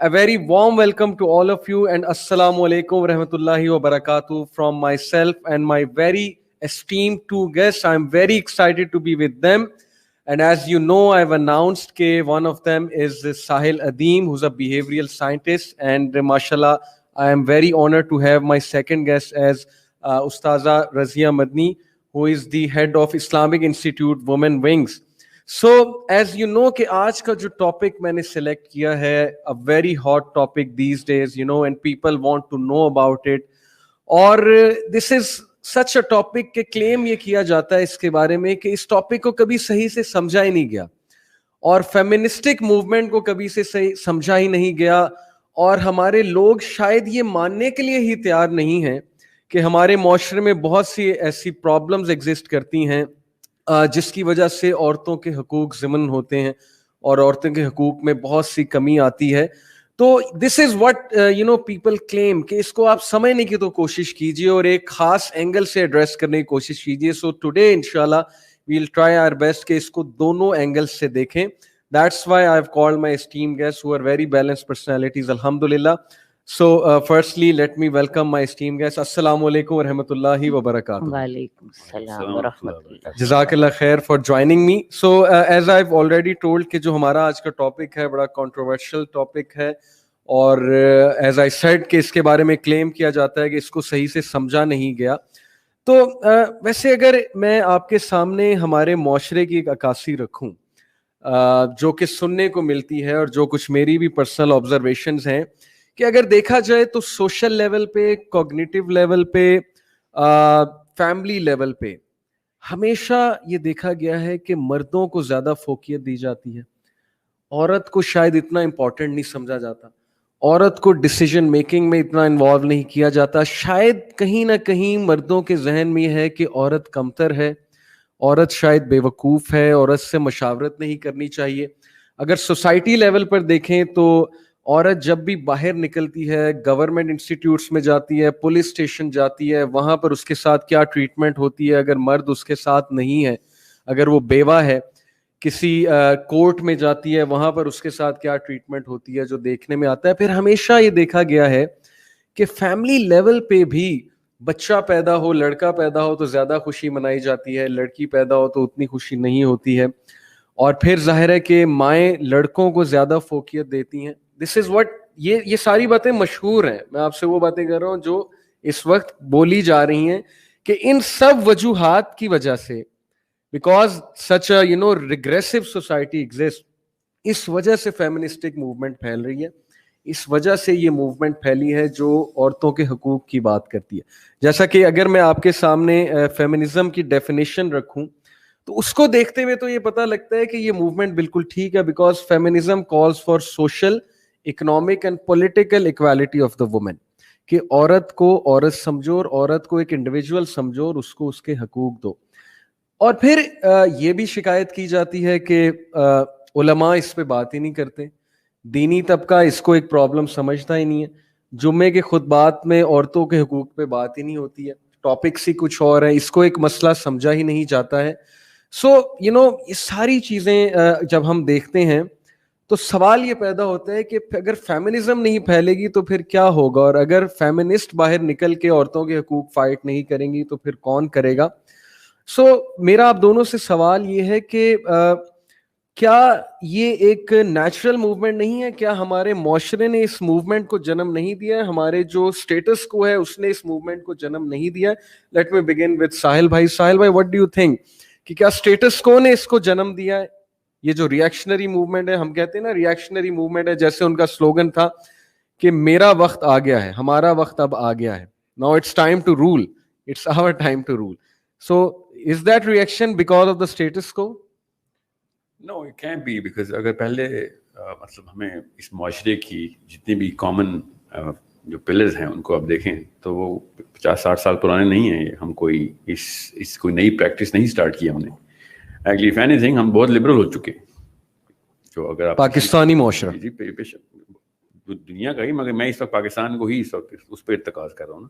A very warm welcome to all of you and assalamu alaikum wa rahmatullahi wa barakatuh from myself and my very esteemed two guests. I'm very excited to be with them. And as you know, I've announced that one of them is Sahil Adeem, who's a behavioral scientist. And mashallah, I am very honored to have my second guest as Ustaza Razia Madni, who is the head of Islamic Institute Women Wings. So as you know کہ آج کا جو topic میں نے select کیا ہے a very hot topic these days, you know, and people want to know about it. اور this is such a topic کہ claim یہ کیا جاتا ہے اس کے بارے میں کہ اس ٹاپک کو کبھی صحیح سے سمجھا ہی نہیں گیا اور فیمنسٹک موومنٹ کو کبھی سے صحیح سمجھا ہی نہیں گیا اور ہمارے لوگ شاید یہ ماننے کے لیے ہی تیار نہیں ہیں کہ ہمارے معاشرے میں بہت سی ایسی پرابلمز ایگزسٹ کرتی ہیں جس کی وجہ سے عورتوں کے حقوق ضمن ہوتے ہیں اور عورتوں کے حقوق میں بہت سی کمی آتی ہے. تو this is what you know people claim کہ اس کو آپ سمجھنے کی تو کوشش کیجیے اور ایک خاص اینگل سے ایڈریس کرنے کی کوشش کیجیے. سو ٹوڈے انشاءاللہ وی ول ٹرائی آور بیسٹ کہ اس کو دونوں اینگل سے دیکھیں. That's why I have called my STEM guest who are very balanced personalities الحمدللہ. So firstly let me welcome my esteemed guest. Assalamu alaikum wa rahmatullahi wa barakatuh. Wa alaikum assalam wa rahmatullah. Jazakallah khair for joining me. So as I've already told کہ جو ہمارا آج کا topic ہے بڑا controversial topic ہے اور as I said کہ اس کے بارے میں کلیم کیا جاتا ہے کہ اس کو صحیح سے سمجھا نہیں گیا. تو ویسے اگر میں آپ کے سامنے ہمارے معاشرے کی ایک عکاسی رکھوں جو کہ سننے کو ملتی ہے اور جو کچھ میری بھی پرسنل آبزرویشنز ہیں کہ اگر دیکھا جائے تو سوشل لیول پہ, کوگنیٹو لیول پہ, فیملی لیول پہ ہمیشہ یہ دیکھا گیا ہے کہ مردوں کو زیادہ فوقیت دی جاتی ہے. عورت کو شاید اتنا امپورٹنٹ نہیں سمجھا جاتا, عورت کو ڈیسیجن میکنگ میں اتنا انوالو نہیں کیا جاتا. شاید کہیں نہ کہیں مردوں کے ذہن میں یہ ہے کہ عورت کمتر ہے, عورت شاید بے وقوف ہے, عورت سے مشاورت نہیں کرنی چاہیے. اگر سوسائٹی لیول پر دیکھیں تو عورت جب بھی باہر نکلتی ہے, گورنمنٹ انسٹیٹیوٹس میں جاتی ہے, پولیس اسٹیشن جاتی ہے, وہاں پر اس کے ساتھ کیا ٹریٹمنٹ ہوتی ہے. اگر مرد اس کے ساتھ نہیں ہے, اگر وہ بیوہ ہے, کسی کورٹ میں جاتی ہے, وہاں پر اس کے ساتھ کیا ٹریٹمنٹ ہوتی ہے جو دیکھنے میں آتا ہے. پھر ہمیشہ یہ دیکھا گیا ہے کہ فیملی لیول پہ بھی بچہ پیدا ہو, لڑکا پیدا ہو تو زیادہ خوشی منائی جاتی ہے, لڑکی پیدا ہو تو اتنی خوشی نہیں ہوتی ہے. اور پھر ظاہر ہے کہ مائیں لڑکوں کو زیادہ فوقیت دیتی ہیں. دس از واٹ یہ ساری باتیں مشہور ہیں. میں آپ سے وہ باتیں کر رہا ہوں جو اس وقت بولی جا رہی ہیں کہ ان سب وجوہات کی وجہ سے because such a you know regressive society exist, اس وجہ سے فیمنسٹک موومنٹ پھیل رہی ہے. اس وجہ سے یہ موومنٹ پھیلی ہے جو عورتوں کے حقوق کی بات کرتی ہے. جیسا کہ اگر میں آپ کے سامنے فیمنزم کی ڈیفینیشن رکھوں تو اس کو دیکھتے ہوئے تو یہ پتہ لگتا ہے کہ یہ موومنٹ بالکل ٹھیک ہے because feminism calls for social, economic and political equality of the woman, کہ عورت کو عورت سمجھو اور عورت کو ایک انڈیویجول سمجھو اور اس کو اس کے حقوق دو. اور پھر یہ بھی شکایت کی جاتی ہے کہ علماء اس پہ بات ہی نہیں کرتے, دینی طبقہ اس کو ایک پرابلم سمجھتا ہی نہیں ہے, جمعے کے خطبات میں عورتوں کے حقوق پہ بات ہی نہیں ہوتی ہے, ٹاپکس ہی کچھ اور ہیں, اس کو ایک مسئلہ سمجھا ہی نہیں جاتا ہے. سو یو نو یہ ساری چیزیں جب ہم دیکھتے ہیں تو سوال یہ پیدا ہوتا ہے کہ اگر فیمنزم نہیں پھیلے گی تو پھر کیا ہوگا, اور اگر فیمنسٹ باہر نکل کے عورتوں کے حقوق فائٹ نہیں کریں گی تو پھر کون کرے گا. سو میرا آپ دونوں سے سوال یہ ہے کہ کیا یہ ایک نیچرل موومنٹ نہیں ہے, کیا ہمارے معاشرے نے اس موومنٹ کو جنم نہیں دیا ہے, ہمارے جو اسٹیٹس کو ہے اس نے اس موومنٹ کو جنم نہیں دیا ہے. لیٹ می بگن وتھ ساحل بھائی. ساحل بھائی وٹ ڈو یو تھنک کہ کیا اسٹیٹس کو نے اس کو جنم دیا ہے؟ یہ جو ریئیکشنری موومنٹ ہے, ہم کہتے ہیں نا ریئیکشنری موومنٹ ہے, جیسے ان کا سلوگن تھا کہ میرا وقت آ گیا ہے, ہمارا وقت اب آ گیا ہے, now it's time to rule, it's our time to rule. So is that reaction because of the status quo? No it can be, because اگر پہلے مطلب ہمیں اس معاشرے کی جتنی بھی کامن جو پلرز ہیں ان کو آپ دیکھیں تو وہ 50-60 سال پرانے نہیں ہیں. ہم کوئی کوئی نئی پریکٹس نہیں اسٹارٹ کی ہم نے. ایکچولی اف اینی تھنگ ہم بہت لبرل ہو چکے جو اگر آپ پاکستانی معاشرہ جی دنیا کا ہی, مگر میں اس وقت پاکستان کو ہی اس وقت اس پہ ارتکاز کر رہا ہوں نا.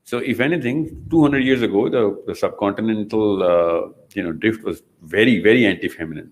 So if anything, 200 years ago, the subcontinental drift was very, very anti-feminine.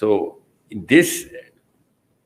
So this,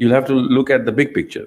you'll have to look at the big picture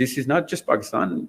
This is not just Pakistan,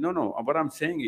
No, what I'm saying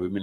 women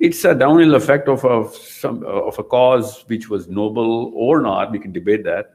it's a downhill effect of a cause which was noble or not, we can debate that.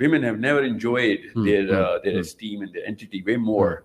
Women have never enjoyed their esteem and their entity way more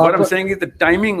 What I'm saying is the timing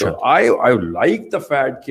So I like the fact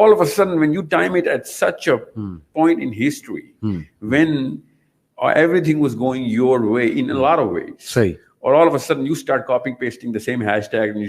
all of a sudden when you time it at such a point in history when everything was going your way in a lot of ways, or all of a sudden you start copying pasting the same hashtag and you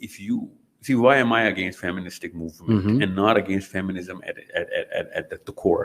if you see, why am I against feministic movement and not against feminism at the core?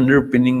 underpinning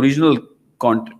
original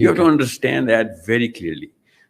You have to understand that very clearly.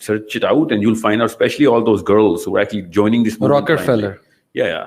Search it out and you'll find out, especially all those girls who are actually joining this movement. Rockefeller. Yeah.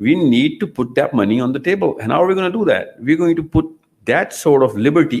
We need to put that money on the table. And how are we going to do that? We're going to put that sort of liberty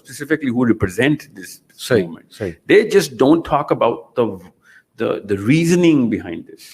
specifically who represent this movement, they just don't talk about the reasoning behind this.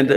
And the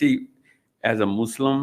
See, as a Muslim,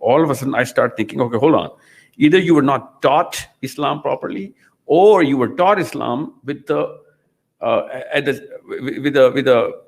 all of a sudden I start thinking, okay, hold on. Either you were not taught Islam properly, or you were taught Islam with the with the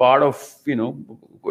part of, you know,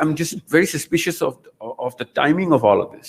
I'm just very suspicious of the timing of all of this.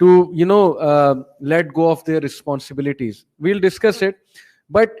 to let go of their responsibilities. We'll discuss it. But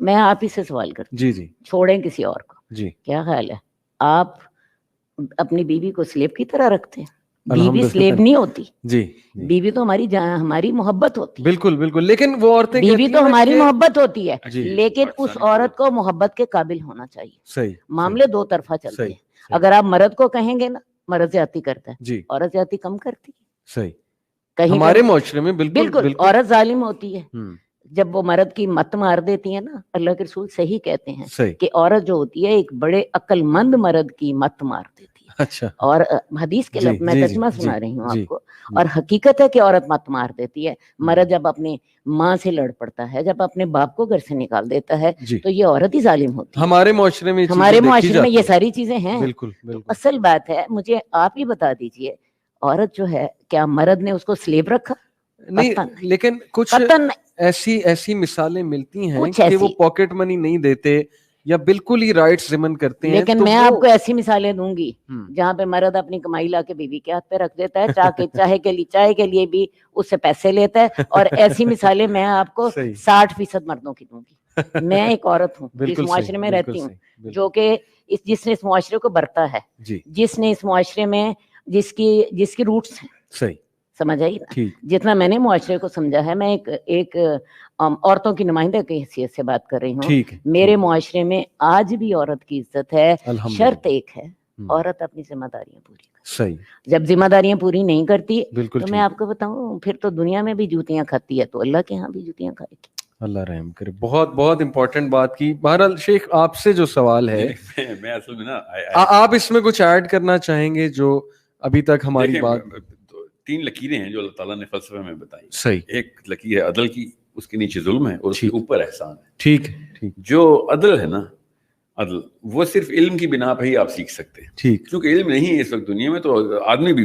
میں آپ ہی سے سوال کرتی ہوں. جی چھوڑیں کسی اور کو. جی کیا خیال ہے آپ اپنی بیوی کو سلیب کی طرح رکھتے ہیں؟ بیوی سلیب نہیں ہوتی. جی بیوی تو ہماری محبت ہوتی ہے. بالکل بالکل. لیکن وہ عورتیں بیوی تو ہماری محبت ہوتی ہے, لیکن اس عورت کو محبت کے قابل ہونا چاہیے. صحیح. معاملے دو طرفہ چلتے ہیں. اگر آپ مرد کو کہیں گے نا مرد زیادتی کرتا ہے, جی عورت زیادتی کم کرتی ہے. صحیح. کہیں ہمارے معاشرے میں بالکل عورت ظالم ہوتی ہے. جب وہ مرد کی مت مار دیتی ہے نا, اللہ کے رسول صحیح کہتے ہیں کہ عورت جو ہوتی ہے ایک بڑے عقل مند مرد کی مت مار دیتی ہے. اچھا. اور حدیث کے لفظ میں ترجمہ سنا رہی ہوں آپ کو, اور حقیقت ہے کہ عورت مت مار دیتی ہے. مرد جب اپنی ماں سے لڑ پڑتا ہے, جب اپنے باپ کو گھر سے نکال دیتا ہے, تو یہ عورت ہی ظالم ہوتی ہے. ہمارے معاشرے میں یہ ساری چیزیں ہیں. بالکل. اصل بات ہے, مجھے آپ ہی بتا دیجئے, عورت جو ہے کیا مرد نے اس کو سلیب رکھا؟ نہیں, لیکن کچھ ایسی مثالیں ملتی ہیں کہ وہ پاکٹ منی نہیں دیتے یا بالکل ہی رائٹس ضمن کرتے ہیں. لیکن میں آپ کو ایسی مثالیں دوں گی جہاں پہ مرد اپنی کمائی لا کے بیوی کے ہاتھ پہ رکھ دیتا ہے, چائے کے لیے بھی اس سے پیسے لیتا ہے. اور ایسی مثالیں میں آپ کو 60% مردوں کی دوں گی. میں ایک عورت ہوں جس معاشرے میں رہتی ہوں, جو کہ جس نے اس معاشرے کو برتا ہے, جس نے اس معاشرے میں جس کی روٹس ہیں. صحیح سمجھ آئی نا. جتنا میں نے معاشرے کو سمجھا ہے, میں ایک عورتوں کی نمائندہ کی حیثیت سے بات کر رہی ہوں. میرے معاشرے میں آج بھی عورت کی عزت ہے. شرط ایک ہے, عورت اپنی ذمہ داریاں پوری کرے. صحیح. جب ذمہ داریاں پوری نہیں کرتی تو میں آپ کو بتاؤں, پھر تو دنیا میں بھی جوتیاں کھاتی ہے تو اللہ کے ہاں بھی جوتیاں کھائے گی. اللہ رحم کرے. بہت بہت امپورٹنٹ بات کی. بہرحال شیخ, آپ سے جو سوال ہے, میں اصل میں نا آپ اس میں کچھ ایڈ کرنا چاہیں گے جو ابھی تک ہماری بات. 3 لکیریں ہیں جو اللہ تعالیٰ نے فلسفے میں بتائی. صحیح. ایک لکیر ہے عدل کی, اس کے نیچے ظلم ہے, اور اس کے اوپر احسان ہے. ٹھیک. جو عدل ہے نا, عدل وہ صرف علم کی بنا پہ ہی آپ سیکھ سکتے ہیں. ٹھیک. کیونکہ علم نہیں ہے اس وقت دنیا میں, تو آدمی بھی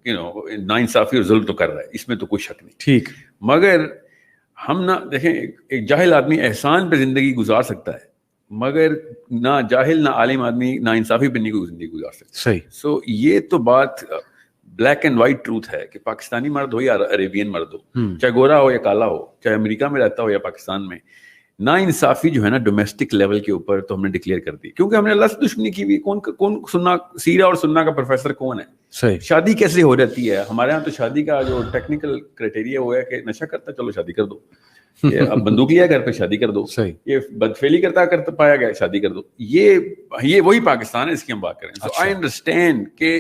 ناانصافی اور ظلم تو کر رہا ہے, اس میں تو کوئی شک نہیں. ٹھیک. مگر ہم نہ دیکھیں, ایک جاہل آدمی احسان پہ زندگی گزار سکتا ہے, مگر نہ جاہل نہ عالم آدمی نا انصافی پہ نہیں زندگی گزار سکتا. صحیح. سو یہ تو بات بلیک اینڈ وائٹ ٹروتھ ہے کہ پاکستانی مرد ہو یا عربین مرد ہو, چاہے گورا ہو یا کالا ہو, چاہے امریکہ میں رہتا ہو یا پاکستان میں, نا انصافی جو ہے نا ڈومیسٹک لیول کے اوپر تو ہم نے ڈکلیئر کر دی. کیونکہ ہم نے اللہ سے دشمنی کی ہوئی. کون سننا سیرہ اور سننا کا پروفیسر کون ہے؟ صحیح. شادی کیسے ہو جاتی ہے ہمارے ہاں؟ تو شادی کا جو ٹیکنیکل کرائٹیریا وہ ہے کہ نشہ کرتا چلو شادی کر دو, اب بندوق لیا گھر پہ شادی کر دو, یہ بدفعلی کرتا پایا گیا شادی کر دو. یہ وہی پاکستان ہے, اس کی ہم بات کریں. سو آئی انڈرسٹینڈ کہ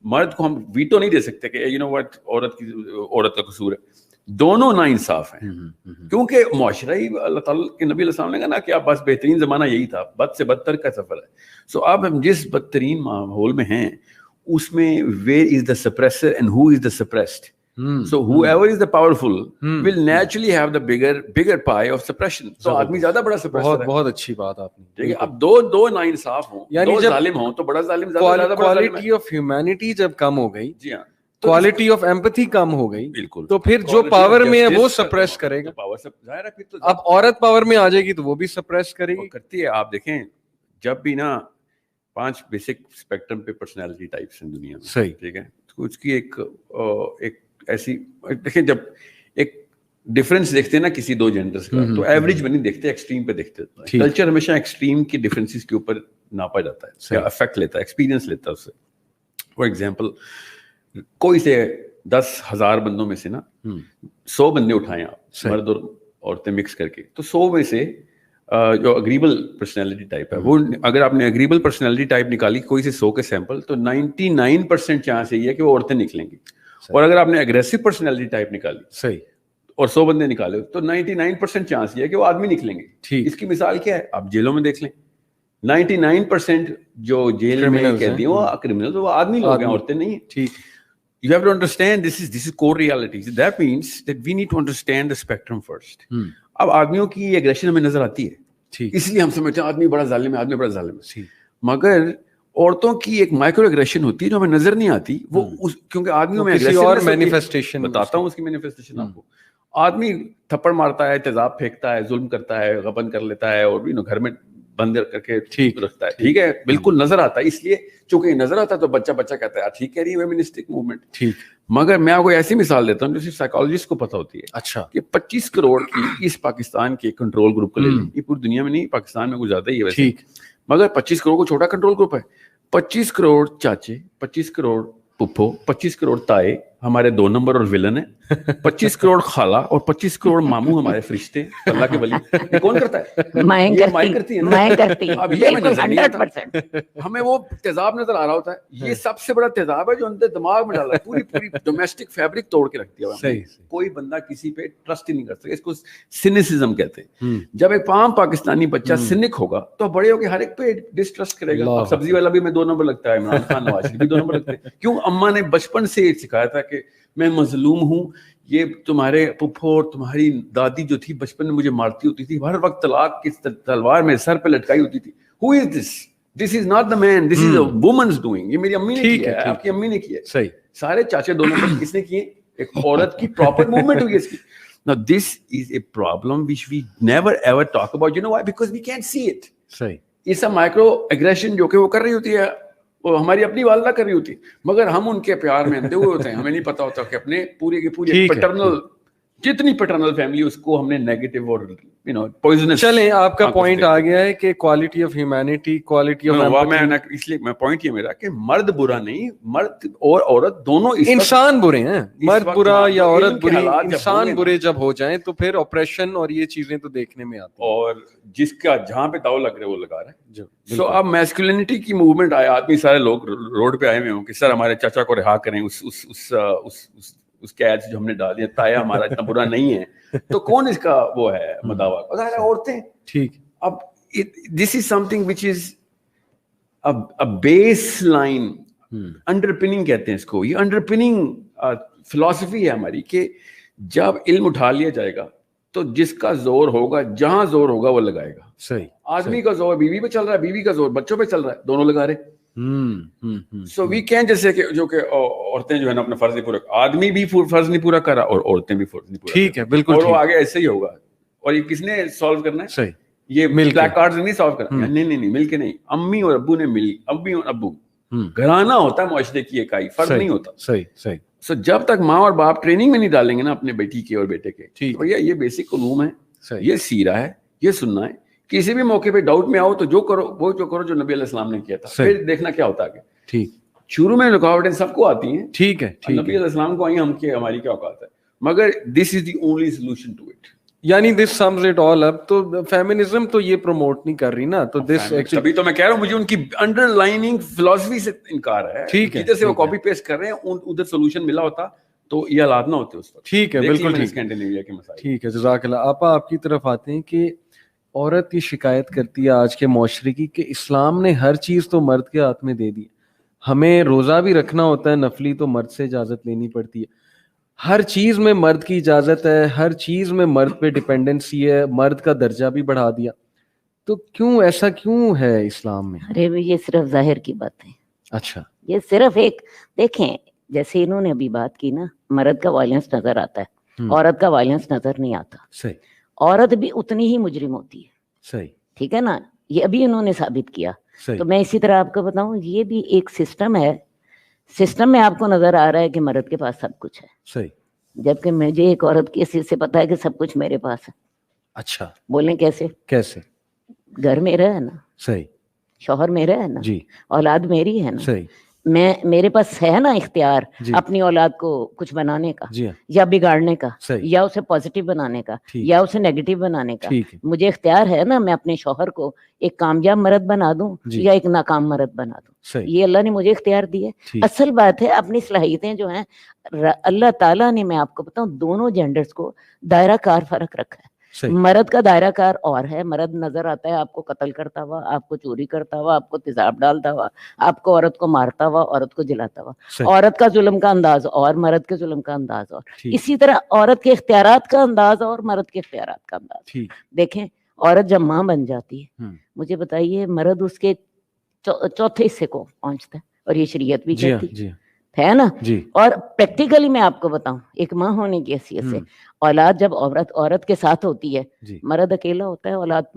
مرد کو ہم ویٹو نہیں دے سکتے کہ یو نو واٹ عورت کا قصور ہے. دونوں نا انصاف ہیں, کیونکہ معاشرہ ہی اللہ تعالیٰ کے نبی علیہ السلام نے کہا نا کہ آپ بس بہترین زمانہ یہی تھا, بد سے بدتر کا سفر ہے. سو اب ہم جس بدترین ماحول میں ہیں اس میں where is the suppressor and who is the suppressed? So whoever is the powerful will naturally have the bigger pie of suppression. So آدمی زیادہ بڑا suppressor ہے. بہت اچھی بات آپ نے. ٹھیک ہے, اب دو ناانصاف ہوں, دو ظالم ہوں, تو بڑا ظالم زیادہ کوالٹی آف ہیومینٹی جب کم ہو گئی, جی ہاں, کوالٹی آف ایمپتھی کم ہو گئی, بالکل, تو پھر جو پاور میں ہے وہ سپریس کرے گا. اب عورت پاور میں آ جائے گی تو وہ بھی سپریس کرے گی. کرتی ہے. آپ دیکھیں جب بھی نا 5 بیسک اسپیکٹرم پہ پرسنالٹی ٹائپس ہیں دنیا میں. صحیح. ٹھیک ہے, تو اس کی ایک ایسی دیکھیں, جب ایک ڈفرینس دیکھتے ہیں نا کسی 2 جینڈرز کا, تو ایوریج میں نہیں دیکھتے, ایکسٹریم پہ دیکھتے ہیں. کلچر ہمیشہ ایکسٹریم کی ڈفرینسز کے اوپر ناپا جاتا ہے, افیکٹ لیتا ہے, ایکسپیرینس لیتا ہے اس سے. فار ایگزامپل, کوئی سے 10,000 بندوں میں سے نا 100 بندے اٹھائیں آپ, مرد اور عورتیں مکس کر کے, تو 100 میں سے جو اگریبل پرسنالٹی ٹائپ ہے, وہ اگر آپ نے اگریبل پرسنالٹی ٹائپ نکالی کوئی سے 100 کے سیمپل, تو 99% چانس یہی ہے کہ وہ عورتیں نکلیں گی. اور اگر آپ نے اگریسو پرسنالٹی ٹائپ نکالی, صحیح, اور 100 بندے نکالے, تو 99% چانس یہ ہے کہ وہ آدمی نکلیں گے. اس کی مثال کیا ہے, آپ جیلوں میں دیکھ لیں, 99% جو جیل میں قیدی ہیں وہ کرمنل, وہ آدمی لوگ ہیں, عورتیں نہیں. ٹھیک. You have to understand this is core reality. That means that we need to understand the spectrum first. اب آدمیوں کی یہ اگریشن ہمیں نظر آتی ہے, اس لیے ہم سمجھتے ہیں آدمی بڑا ظالم ہے, آدمی بڑا ظالم ہے. مگر عورتوں کی ایک مائکرو اگریشن ہوتی ہے جو ہمیں نظر نہیں آتی. وہ کیونکہ آدمیوں میں اور مینیفیسٹیشن بتاتا ہوں, اس کی مینیفیسٹیشن آپ کو. آدمی تھپڑ مارتا ہے, تیزاب پھینکتا ہے, ظلم کرتا ہے, غبن کر لیتا ہے, اور گھر میں بند کر کے ٹھیک رکھتا ہے, ٹھیک ہے, بالکل نظر آتا ہے, اس لیے چونکہ نظر آتا ہے تو بچہ کہتا ہے ٹھیک کہہ رہی ہے فیمنسٹک موومنٹ, ٹھیک. مگر میں آپ کو ایسی مثال دیتا ہوں جو صرف سائیکالوجسٹ کو پتا ہوتی ہے. اچھا, کہ 25 کروڑ کی اس پاکستان کے کنٹرول گروپ کو لے لیں, یہ پوری دنیا میں نہیں, پاکستان میں کچھ زیادہ ہی ہے ویسے, مگر 25 کروڑ کو چھوٹا کنٹرول گروپ ہے. 25 کروڑ چاچے, 25 کروڑ پپھو, 25 کروڑ تائے ہمارے 2 نمبر اور ولن ہیں, 25 کروڑ خالہ اور 25 کروڑ ماموں ہمارے فرشتے اللہ کے ولی. یہ کون کرتا ہے؟ مائیں کرتی ہے. اب یہ نظر نہیں آتا, ہمیں وہ تیزاب نظر آ رہا ہوتا ہے. یہ سب سے بڑا تیزاب ہے جو اندر دماغ میں ڈالا ہے, پوری ڈومیسٹک فیبرک توڑ کے رکھتی ہے. کوئی بندہ کسی پہ ٹرسٹ ہی نہیں کر سکتا, اس کو سینسزم کہتے ہیں. جب ایک عام پاکستانی بچہ سینک ہوگا تو بڑے ہو کے ہر ایک پہ ڈسٹرسٹ کرے گا. اب سبزی والا بھی میں 2 نمبر لگتا ہے, عمران خان نواز شریف بھی 2 نمبر لگتے ہیں. کیوں؟ اماں نے بچپن سے سکھایا تھا کہ میں مظلوم ہوں, یہ تمہارے پپھو اور تمہاری دادی جو تھی بچپن میں مجھے مارتی ہوتی تھی, ہر وقت طلاق کی تلوار میں سر پہ لٹکائی ہوتی تھی. Who is this? This is not the man, this is a woman's doing. یہ میری امی نے کیا ہے, آپ کی امی نے کیا ہے. صحیح. سارے چاچے 2 نمبر کس نے کیے؟ ایک عورت کی پراپر موومنٹ ہوئی ہے اس کی. Now this is a problem which we never ever talk about. You know why? Because we can't see it. صحیح. It's a micro aggression جو کہ وہ کر رہی ہوتی ہے, وہ ہماری اپنی والدہ کر رہی ہوتی, مگر ہم ان کے پیار میں اندھے ہوئے ہوتے ہیں. ہمیں نہیں پتا ہوتا کہ اپنے پورے کے پورے پیٹرنل, جتنی پیٹرنل فیملی اس کو ہم نے نیگیٹو اور پوائزنس. چلیں, آپ کا پوائنٹ آ گیا ہے کہ quality of humanity, quality of, اس لیے میں پوائنٹ یہ میرا کہ مرد برا نہیں, مرد اور عورت دونوں انسان برے ہیں. مرد برا یا عورت بری, انسان برے جب ہو جائیں تو پھر آپریشن اور یہ چیزیں تو دیکھنے میں آتی ہیں. اور جس کا جہاں پہ داؤ لگ رہا ہے وہ لگا رہا ہے. سو اب میسکولینٹی کی موومنٹ آئے, آدمی سارے لوگ روڈ پہ آئے ہوئے ہوں کہ سر ہمارے چاچا کو رہا کریں, اس قید جو ہم نے ڈال دیا, تایا ہمارا اتنا برا نہیں ہے. تو کون اس کا وہ ہے مداوا؟ عورتیں. ٹھیک. اب this is something which is a baseline underpinning کہتے ہیں اس کو. یہ underpinning philosophy ہے ہماری کہ جب علم اٹھا لیا جائے گا تو جس کا زور ہوگا, جہاں زور ہوگا وہ لگائے گا. صحیح. آدمی کا زور بیوی پہ چل رہا ہے, بیوی کا زور بچوں پہ چل رہا ہے, دونوں لگا رہے. سو وی کین, جیسے کہ جو کہ عورتیں جو ہے نا اپنا فرض نہیں پورا, آدمی بھی فرض نہیں پورا کر رہا اور عورتیں بھی فرض نہیں پورا. ٹھیک ہے, بالکل. اور وہ آگے ایسے ہی ہوگا. اور یہ کس نے سالو کرنا ہے؟ صحیح. یہ بلیک کارڈز نہیں سالو کرنا. نہیں مل کے نہیں, امی اور ابو نے مل, امی اور ابو گھرانہ ہوتا ہے معاشرے کی اکائی, فرد نہیں ہوتا. صحیح. سو جب تک ماں اور باپ ٹریننگ میں نہیں ڈالیں گے نا اپنے بیٹی کے اور بیٹے کے, بھیا یہ بیسک علوم ہے, یہ سیرہ ہے, یہ سننا ہے. کسی بھی موقع پہ ڈاؤٹ میں آؤ تو جو کرو وہ جو کرو جو نبی علیہ السلام نے کیا تھا, پھر دیکھنا کیا ہوتا ہے. ٹھیک. شروع میں رکاوٹیں سب کو آتی ہیں, ٹھیک ہے, نبی علیہ السلام کو آئی, ہم کے ہماری کیا اوقات ہے, مگر this is the only solution to it. یعنی دس سمز اٹ آل اپ. تو فیمنزم تو یہ پروموٹ نہیں کر رہی نا, تو دس تبھی تو میں کہہ رہا ہوں مجھے ان کی انڈر لائننگ فلسفی سے انکار ہے. ٹھیک ہے, جدھر سے وہ کاپی پیسٹ کر رہے ہیں ادھر سولوشن ملا ہوتا تو یہ حالات نہ ہوتے اس وقت. ٹھیک ہے, بالکل ٹھیک ہے. جزاک اللہ. آپ کی طرف آتے ہیں کہ عورت یہ شکایت کرتی ہے آج کے معاشرے کی کہ اسلام نے ہر چیز تو مرد کے ہاتھ میں دے دی, ہمیں روزہ بھی رکھنا ہوتا ہے نفلی تو مرد سے اجازت لینی پڑتی ہے, ہر چیز میں مرد کی اجازت ہے, ہر چیز میں مرد پہ ڈپینڈنسی ہے, مرد کا درجہ بھی بڑھا دیا. تو کیوں ایسا کیوں ہے اسلام میں؟ ارے یہ صرف ظاہر کی بات ہے. اچھا, یہ صرف ایک دیکھیں, جیسے انہوں نے ابھی بات کی نا, مرد کا وائلنس نظر آتا ہے, عورت کا وائلنس نظر نہیں آتا. صحیح. عورت بھی اتنی ہی مجرم ہوتی ہے. صحیح. ٹھیک ہے نا, یہ ابھی انہوں نے ثابت کیا. تو میں اسی طرح آپ کو بتاؤں, یہ بھی ایک سسٹم ہے, سسٹم میں آپ کو نظر آ رہا ہے کہ مرد کے پاس سب کچھ ہے. صحیح. جبکہ مجھے ایک عورت کی حیثیت سے پتا ہے کہ سب کچھ میرے پاس ہے. اچھا, بولیں کیسے؟ گھر میرا ہے نا. صحیح. شوہر میرا ہے نا. جی. اولاد میری ہے نا. صحیح. میرے پاس ہے نا اختیار اپنی اولاد کو کچھ بنانے کا, یا بگاڑنے کا, یا اسے پازیٹیو بنانے کا, یا اسے نیگیٹو بنانے کا. مجھے اختیار ہے نا, میں اپنے شوہر کو ایک کامیاب مرد بنا دوں یا ایک ناکام مرد بنا دوں. یہ اللہ نے مجھے اختیار دی ہے. اصل بات ہے اپنی صلاحیتیں جو ہیں اللہ تعالیٰ نے, میں آپ کو بتاؤں, دونوں جینڈرز کو دائرہ کار فرق رکھا ہے. مرد کا دائرہ کار اور ہے, مرد نظر آتا ہے آپ کو قتل کرتا ہوا, آپ کو چوری کرتا ہوا, آپ کو تیزاب ڈالتا ہوا, آپ کو عورت کو مارتا ہوا, عورت کو جلاتا ہوا. عورت کا ظلم کا انداز اور مرد کے ظلم کا انداز اور. اسی طرح عورت کے اختیارات کا انداز اور مرد کے اختیارات کا انداز. دیکھیں, عورت جب ماں بن جاتی ہے, مجھے بتائیے, مرد اس کے چوتھے حصے کو پہنچتا ہے, اور یہ شریعت بھی کہتی ہے نا. اور پریکٹیکلی میں آپ کو بتاؤں, ایک ماں ہونے کی حیثیت سے, اولاد جب عورت کے ساتھ ہوتی ہے, مرد اکیلا ہوتا ہے, اولاد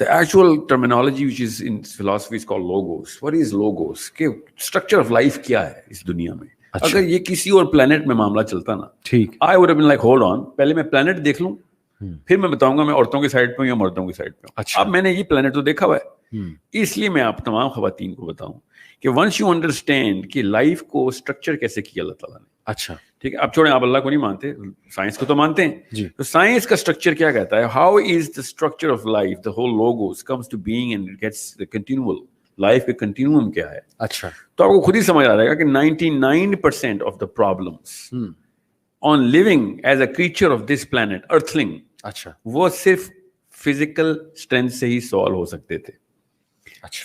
The actual terminology which is in philosophy is called logos. What is logos? کہ structure of life کیا ہے اس دنیا میں. اگر یہ کسی اور پلانٹ میں معاملہ چلتا نا, ٹھیک, I would have been like, hold on, پہلے میں پلانٹ دیکھ لوں, پھر میں بتاؤں گا میں عورتوں کی سائڈ پہ ہوں یا مردوں کی سائڈ پہ ہوں. اب میں نے یہ پلانٹ تو دیکھا ہوا ہے, اس لیے میں آپ تمام خواتین کو بتاؤں کہ ونس یو انڈرسٹینڈ کہ لائف کو اسٹرکچر کیسے کیا اللہ تعالیٰ نے. اچھا ٹھیک ہے, اب چھوڑیں, آپ اللہ کو نہیں مانتے, سائنس کو تو مانتے ہیں. تو سائنس کا اسٹرکچر کیا کہتا ہے, how is the structure of life, the whole logos comes to being and it gets continual life کے کنٹینیوم کیا ہے. اچھا, تو آپ کو خود ہی سمجھ آ جائے گا کہ 99% of the problems on living as a creature of this planet earthling, اچھا, وہ صرف فزیکل اسٹرینتھ سے ہی سالو ہو سکتے تھے.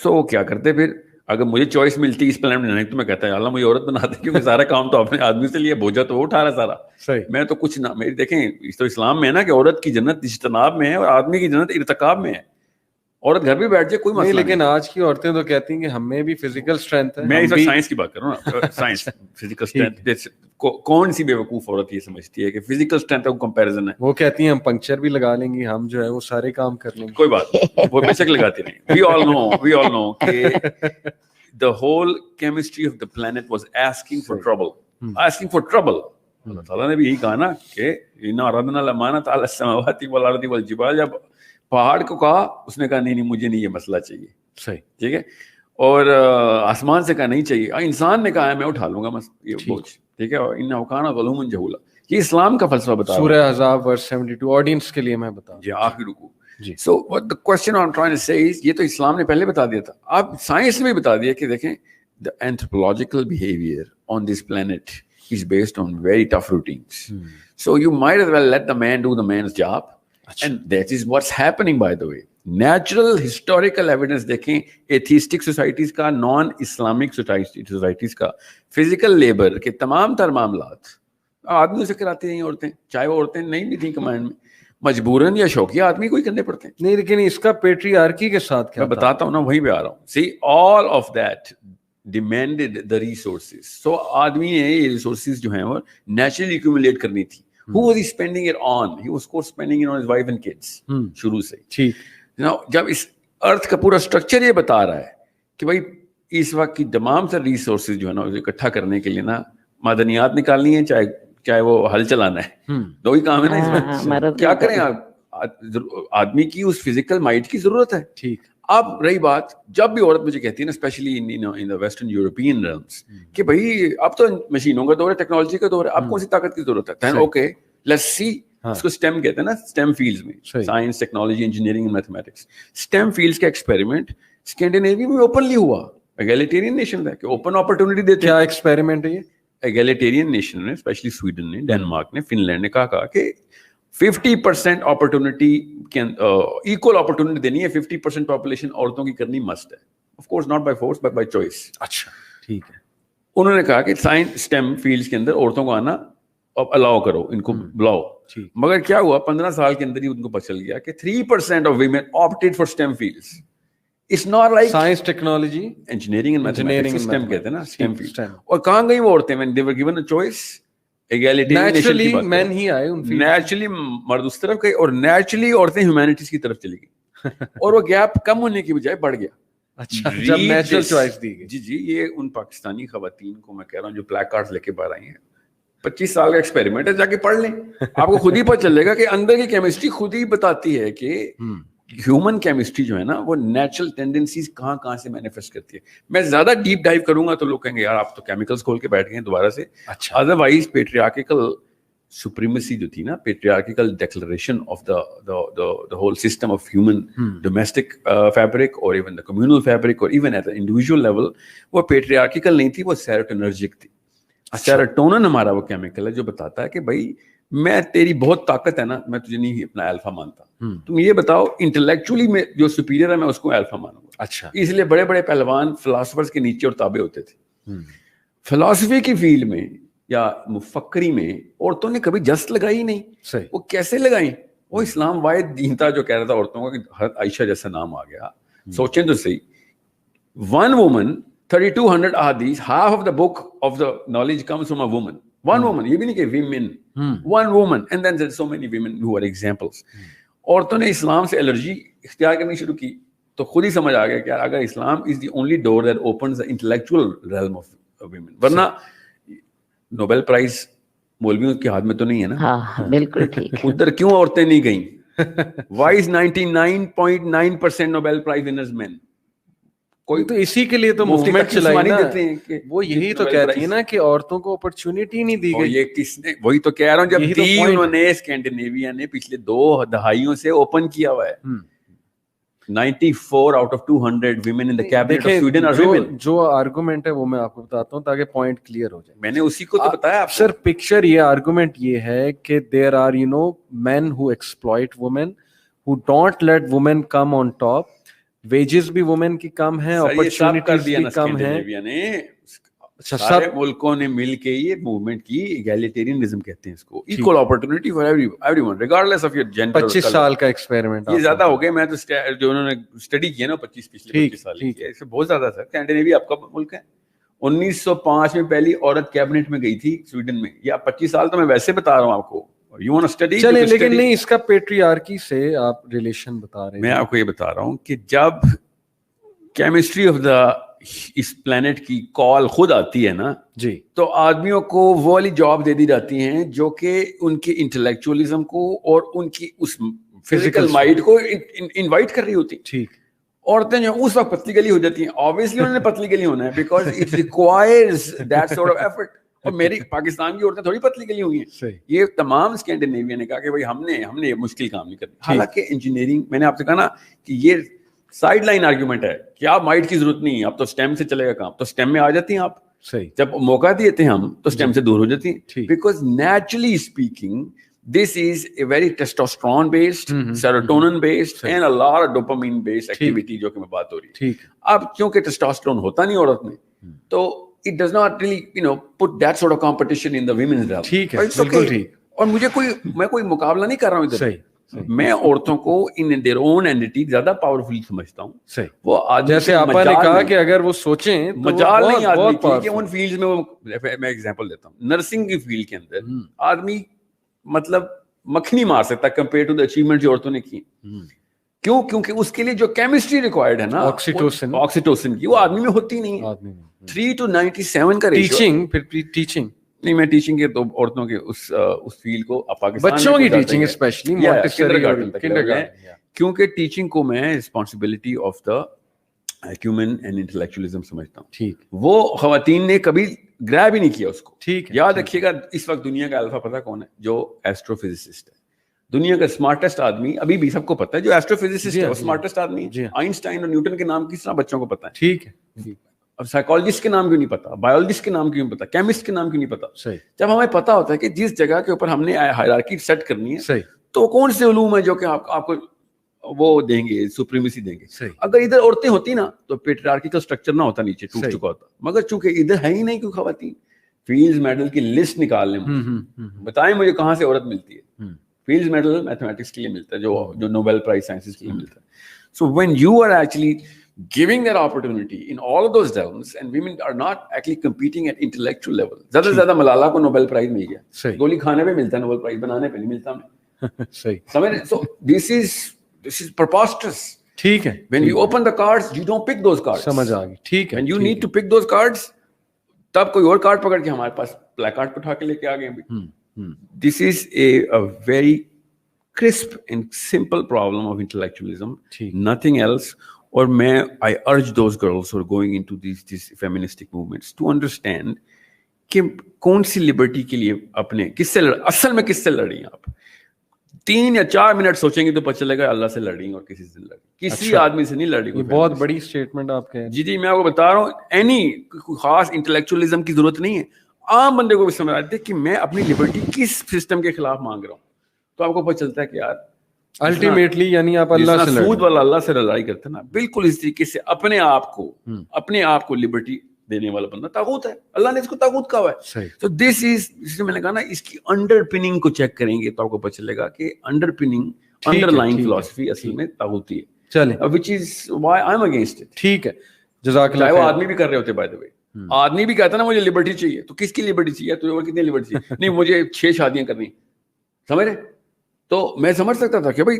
تو وہ کیا کرتے پھر, اگر مجھے چوائس ملتی اس پلانٹ میں نہیں تو میں کہتا ہے اللہ مجھے عورت بنا دے, کیونکہ سارا کام تو اپنے آدمی سے لیا, بوجھا تو وہ اٹھا رہا سارا, میں تو کچھ نہ. میری دیکھیں اس تو اسلام میں ہے نا کہ عورت کی جنت اجتناب میں ہے اور آدمی کی جنت ارتکاب میں ہے. عورت گھر بھی بیٹھ جائے کوئی مسئلہ نہیں, لیکن آج کی عورتیں تو کہتی ہیں کہ ہمیں بھی فزیکل اسٹرینتھ ہے. میں اس وقت سائنس کی بات کر رہا ہوں نا, سائنس فزیکل اسٹرینتھ. کون سی بیوقوف عورت یہ سمجھتی ہے کہ فزیکل اسٹرینتھ کا کمپیریزن ہے. وہ کہتی ہیں ہم پنکچر بھی لگا لیں گی, ہم جو ہے وہ سارے کام کر لیں گے. کوئی بات وہ بے شک لگاتی نہیں. وی آل نو کہ the whole chemistry of the planet was asking for trouble. اللہ تعالیٰ نے بھی یہی کہا نا کہ اِنَّا عَرَضْنَا الْأَمَانَةَ عَلَى السَّمَاوَاتِ وَالْأَرْضِ وَالْجِبَالِ. جب پہاڑ کو کہا اس نے کہا نہیں مجھے نہیں یہ مسئلہ چاہیے. صحیح, ٹھیک ہے, اور آسمان سے کہا نہیں چاہیے, انسان نے کہا ہے میں اٹھا لوں گا یہ بوجھ. ٹھیک ہے, اور اِنَّهُ كَانَ ظَلُومًا جَهُولًا. یہ اسلام کا فلسفہ بتا رہا ہے. سورہ احزاب ورس 72 آڈینس کے لیے میں بتا جی آخری رکوع. So what the question I'm trying to say is, یہ تو اسلام نے پہلے بتا دیا تھا, اب سائنس نے بھی بتا دیا کہ دیکھیں the anthropological behavior on this planet is based on very tough routines. So you might as well let the man do the man's job. And that is what's happening, by the way. Natural historical evidence دیکھیں atheistic societies کا, non-Islamic societies کا, physical labor کے تمام تر معاملات آدمیوں سے کراتی ہیں عورتیں, چاہے وہ عورتیں نہیں بھی تھیں کمانڈ میں, مجبوراً یا شوقیہ آدمی کو ہی کرنے پڑتے ہیں. نہیں, لیکن اس کا پیٹریارکی کے ساتھ کیا میں بتاتا ہوں نا, وہیں پہ آ رہا ہوں. See, all of that demanded the resources. So آدمی نے یہ ریسورسز جو ہیں وہ نیچرلی ایکومولیٹ کرنی تھی. Who was he spending it on? He was of course spending it on his wife and kids. شروع سے. ٹھیک, جب اس ارتھ کا پورا اسٹرکچر یہ بتا رہا ہے کہ بھائی اس وقت کی تمام تر ریسورسز جو ہے نا اکٹھا کرنے کے لیے نا معدنیات نکالنی ہے, چاہے وہ ہل چلانا ہے, دو ہی کام ہے نا اس میں. کیا کریں آپ, آدمی کی اس فزیکل مائنڈ کی ضرورت ہے. ٹھیک, اب رہی بات, جب بھی عورت مجھے کہتی ہے نا especially in the western European realms کہ بھائی اب تو مشینوں کا دور ہے, ٹیکنالوجی کا دور ہے, اب کون سی طاقت کی ضرورت ہے. اوکے لیٹس سی, اس کو اسٹیم کہتے ہیں نا, اسٹیم فیلڈز میں, science, technology, engineering and mathematics. STEM fields کا ایکسپیریمنٹ اسکینڈینیویا میں اوپنلی ہوا. ایگالیٹیرین نیشن ہے کہ اوپن اپرچونٹی دیتے. کیا ایکسپیریمنٹ ہے یہ؟ ایگالیٹیرین نیشن نے, اسپیشلی سویڈن نے, ڈینمارک نے, فن لینڈ نے کہا کہ 50% اپرچونٹی ایکول اپرچونٹی دینی ہے, 50% پاپولیشن عورتوں کی کرنی مسٹ ہے. Of course not by force but by choice. اچھا ٹھیک ہے. انہوں نے کہا کہ سائنس اسٹیم فیلڈس کے اندر عورتوں کو آنا الاؤ کرو, ان کو بلاؤ. مگر کیا ہوا, 15 سال کے اندر ہی ان کو پتہ چل گیا کہ 3% of women opted for STEM fields. It's not like science, technology, engineering and mathematics. STEM کہتے ہیں نا, STEM field. اور کہاں گئی وہ عورتیں when they were given a choice? Naturally men ہی آئے ان فیلڈ. Naturally مرد اس طرف گئے اور naturally عورتیں humanities کی طرف چلی گئی. اور وہ گیپ کم ہونے کی بجائے بڑھ گیا. اچھا, جب نیچرل چوائس دی گئی. جی یہ ان پاکستانی خواتین کو میں کہہ رہا ہوں جو پلیک کارڈز لے کے باہر آئی ہیں, 25 سال کا ایکسپیریمنٹ ہے, جا کے پڑھ لیں, آپ کو خود ہی پتہ چلے گا کہ اندر کی کیمسٹری خود ہی بتاتی ہے کہ ہیومن کیمسٹری جو ہے نا وہ نیچرل ٹینڈنسیز کہاں سے مینیفیسٹ کرتی ہے. میں زیادہ ڈیپ ڈائیو کروں گا تو لوگ کہیں گے یار آپ تو کیمیکلز کھول کے بیٹھ گئے ہیں دوبارہ سے. ادروائز پیٹریارکل سپریمیسی جو تھی نا, patriarchal declaration of the whole system of human domestic fabric or even the communal fabric or even at the individual level, وہ پیٹریارکل نہیں تھی, وہ سیروٹونرجک تھی. سیروٹونن ہمارا وہ کیمیکل ہے جو بتاتا ہے کہ بھائی میں تیری بہت طاقت ہے نا, میں تجھے نہیں اپنا الفا مانتا, تم یہ بتاؤ انٹلیکچولی میں جو سپیریئر ہے میں اس کو الفا مانوں گا. اچھا, اس لیے بڑے بڑے پہلوان فلاسفرز کے نیچے اور تابع ہوتے تھے. فلاسفی کی فیلڈ میں یا مفکری میں عورتوں نے کبھی جست لگائی ہی نہیں. وہ کیسے لگائیں؟ وہ اسلام واحد دین تھا جو کہہ رہا تھا عورتوں کا کہ حضرت عائشہ جیسا نام آ گیا. سوچیں تو صحیح, one woman 3200 ahadith, half of the book of the knowledge comes from a woman. One woman, یہ بھی نہیں کہ women, one woman, and then there's so many women who are examples. عورتوں نے اسلام سے الرجی اختیار کرنی شروع کی تو خود ہی سمجھ آ گیا کہ اگر Islam is the only door that opens the intellectual realm of women, ورنہ نوبل پرائز مولویوں کے ہاتھ میں تو نہیں ہے نا. ہاں بالکل ٹھیک. ادھر کیوں عورتیں نہیں گئیں؟ وائی از 99.9% نوبل پرائز ونرز مین؟ کوئی تو اسی کے لیے تو موومنٹ چلائی نا, وہ یہی تو کہتی ہے نا کہ عورتوں کو اپرچونٹی نہیں دی گئی. یہ کس نے, وہی تو کہہ رہا ہوں, جب انہوں نے اسکینڈینیویا نے پچھلے 2 دہائیوں سے اوپن کیا ہوا ہے. 94 out of 200 women in the cabinet of Sweden are women. جو آرگومنٹ ہے وہ میں آپ کو بتاتا ہوں تاکہ پوائنٹ کلیئر ہو جائے. میں نے اسی کو تو بتایا آپ سر. پکچر یہ آرگومنٹ یہ ہے کہ there are men who exploit women, who don't let women come on top. Wages بھی وومن کی کم ہیں, اپرچونٹیز بھی کم ہیں. سارے ملکوں نے مل کے یہ موومنٹ کی, ایگالیٹیرینزم کہتے ہیں اس کو, equal opportunity for every one regardless of your gender. 25 سال کا ایکسپیریمنٹ یہ زیادہ ہو گیا. میں تو جو انہوں نے اسٹڈی کیا نا 25 سال کی, اس سے بہت زیادہ تھا. اسکینڈینیویا آپ کا ملک ہے. 1905 میں پہلی عورت کیبنٹ میں گئی تھی سویڈن میں. یا 25 سال تو میں ویسے بتا رہا ہوں آپ کو. You want to study? چلیں, لیکن نہیں, اس کا پیٹریارکی سے آپ ریلیشن بتا رہے ہیں. میں آپ کو یہ بتا رہا ہوں کہ جب کیمسٹری آف دا اس پلانٹ کی کال خود آتی ہے نا جی, تو آدمیوں کو وہ والی جاب دے دی جاتی ہیں جو کہ ان کے انٹلیکچوئلزم کو اور ان کی اس فزیکل مائنڈ کو انوائٹ کر رہی ہوتی. ٹھیک. عورتیں جو اس وقت پتلی گلی ہو جاتی ہیں. obviously انہوں نے پتلی گلی ہونا ہے because it requires that sort of effort. اور میری پاکستان کی عورتیں تھوڑی پتلی گلی ہوئی ہیں. یہ تمام اسکینڈینیویا نے کہا کہ بھائی ہم نے یہ مشکل کام نہیں کرنا. حالانکہ انجینئرنگ, میں نے آپ سے کہا نا کہ یہ سائڈ لائن آرگیومنٹ ہے کہ آپ مائٹ کی ضرورت نہیں ہے, اب تو اسٹیم سے چلے گا کام. تو اسٹیم میں آ جاتی ہیں آپ. صحیح. جب موقع دیتے ہیں ہم تو اسٹیم سے دور ہو جاتی ہیں. Because naturally speaking this is a very testosterone based, serotonin based and a lot of dopamine based activity جو کہ میں بات ہو رہی ہے. اب کیونکہ ٹیسٹوسٹرون ہوتا نہیں عورت میں تو it does not really put that sort of competition in the women's realm. ٹھیک ہے, بالکل ٹھیک. اور میں کوئی مقابلہ نہیں کر رہا ہوں ادھر. میں عورتوں کو in their own entity زیادہ پاورفل سمجھتا ہوں. وہ جیسے آپ نے کہا کہ اگر وہ سوچیں مجال نہیں آدمی کی کہ ان فیلڈز میں وہ, میں ایگزامپل دیتا ہوں, نرسنگ کی فیلڈ کے اندر آدمی مطلب مکھنی مار سکتا ہے کمپیئر ٹو دی اچیومنٹ جو عورتوں نے کی. کیوں؟ کیونکہ اس کے لیے جو کیمسٹری ریکوائرڈ ہے نا آکسیٹوسن کی, وہ آدمی میں ہوتی نہیں ہے. 3 to 97 کا ریشیو. ٹیچنگ, پھر ٹیچنگ نہیں, میں ٹیچنگ کے تو عورتوں کے اس فیلڈ کو پاکستان بچوں کی ٹیچنگ اسپیشلی مونٹیسری, کیونکہ ٹیچنگ کو میں responsibility of the human and intellectualism سمجھتا ہوں. ٹھیک. وہ خواتین نے کبھی گریب ہی نہیں کیا اس کو. ٹھیک. یاد رکھیے گا اس وقت دنیا کا الفا پتہ کون ہے؟ جو ایسٹرو فزسسٹ ہے. دنیا کا اسمارٹسٹ آدمی ابھی بھی سب کو پتا ہے جو ایسٹرو فزسسٹ ہے وہ اسمارٹسٹ آدمی ہے. آئنسٹائن اور نیوٹن کے نام کس طرح بچوں کو پتا ہے. ٹھیک ہے. اب سائیکالوجسٹ کے نام کیوں نہیں پتا, بایولوجسٹ کے نام کیوں نہیں پتا, کیمسٹ کے نام کیوں نہیں پتا؟ جب ہمیں پتا ہوتا ہے کہ جس جگہ کے اوپر ہم نے ہائرارکی سیٹ کرنی ہے تو کون سے علوم ہے جو کہ آپ کو وہ دیں گے, سپریمیسی دیں گے. اگر ادھر عورتیں ہوتی نا تو پیٹریارکیکل سٹرکچر نہ ہوتا, نیچے ٹوٹ چکا ہوتا. مگر چونکہ ادھر ہے ہی نہیں کوئی خواتین. فیلڈز میڈل کی لسٹ نکال لیں, بتائیں مجھے کہاں سے عورت ملتی ہے. فیلڈز میڈل میتھمیٹکس کے لیے ملتا ہے, جو نوبل پرائز سائنسز کے لیے ملتا ہے. So when you are actually giving that opportunity in all of those realms and women are not actually competing at intellectual level. زیادہ سے زیادہ ملالا کو نوبل پرائز مل گیا, گولی کھانے پہ ملتا ہے, نوبل پرائز بنانے پہ نہیں ملتا ہمیں. صحیح سمجھ. So this is preposterous. ٹھیک ہے. When you open the cards you don't pick those cards. سمجھ آ گئی. ٹھیک ہے. When you need to pick those cards تب کوئی اور کارڈ پکڑ کے ہمارے پاس بلیک کارڈ اٹھا کے لے کے آ گئے. This is a very crisp and simple problem of intellectualism, nothing else. اور میں I urge those girls who are going into these feministic movements to understand کہ کون سی لبرٹی کے لیے اپنے اصل میں کس سے لڑ رہی ہیں آپ. 3 یا 4 منٹ سوچیں گے تو پتہ چلے گا اللہ سے لڑ رہی ہیں اور کسی سے لڑ رہی, کسی آدمی سے نہیں لڑ رہی. بہت بڑی اسٹیٹمنٹ آپ کے. جی میں آپ کو بتا رہا ہوں, کوئی خاص انٹلیکچوئلزم کی ضرورت نہیں ہے. عام بندے کو بھی سمجھ آتی ہے کہ میں اپنی لبرٹی کس سسٹم کے خلاف مانگ رہا ہوں. تو آپ کو پتہ چلتا ہے کہ یار الٹیمیٹلی یعنی آپ اللہ سے سود والا اللہ سے لڑائی کرتے ہیں نا, بالکل اس طریقے سے اپنے آپ کو لبرٹی دینے والا بندہ طاغوت ہے. اللہ نے اس کو طاغوت کہا ہے. تو دس از, میں نے کہا نا, اس کی انڈر پننگ کو چیک کریں گے تو آپ کو پتہ چلے گا کہ انڈر پننگ, انڈر لائن فلسفی اصل میں طاغوتی ہے. چلیں, which is why I'm against it. ٹھیک ہے, جزاک اللہ. چاہے وہ آدمی بھی کر رہے ہوتے بائی دا وے. آدمی بھی کہتا نا مجھے لبرٹی چاہیے, تو کس کی لبرٹی چاہیے؟ تجھے اور کتنی لبرٹی چاہیے؟ نہیں مجھے 6 شادیاں کرنی, سمجھ رہے. تو میں سمجھ سکتا تھا کہ بھائی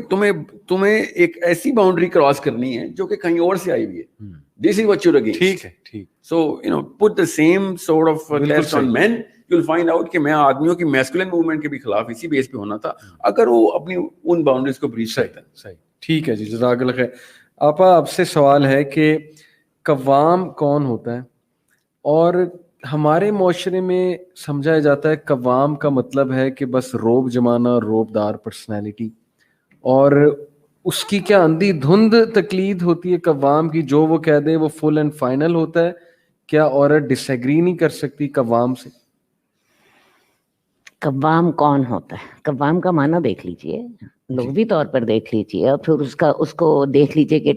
تمہیں ایک ایسی باؤنڈری کراس کرنی ہے جو کہ کہیں اور سے آئی ہوئی ہے. دس از واٹ یو اگینسٹ. ٹھیک ہے, ٹھیک. سو پٹ the same sort of test on men. You'll find out کہ میں آدمیوں کی میسکولن موومنٹ کے بھی خلاف اسی بیس پہ ہونا تھا اگر وہ اپنی ان باؤنڈریز کو بریچ کرتے ہیں. صحیح, ٹھیک ہے جی, جزاک اللہ خیر. آپا آپ سے سوال ہے کہ قوام کون ہوتا ہے؟ اور ہمارے معاشرے میں سمجھا جاتا ہے قوام کا مطلب ہے کہ بس روب جمانا, روب دار پرسنالٹی, اور اس کی کیا اندھی دھند تقلید ہوتی ہے قوام کی, جو وہ کہہ دے وہ فل اینڈ فائنل ہوتا ہے. کیا عورت ڈس ایگری نہیں کر سکتی قوام سے؟ قوام کون ہوتا ہے؟ قوام کا معنی دیکھ لیجئے, لغوی طور پر دیکھ لیجئے, اور پھر اس کو دیکھ لیجئے کہ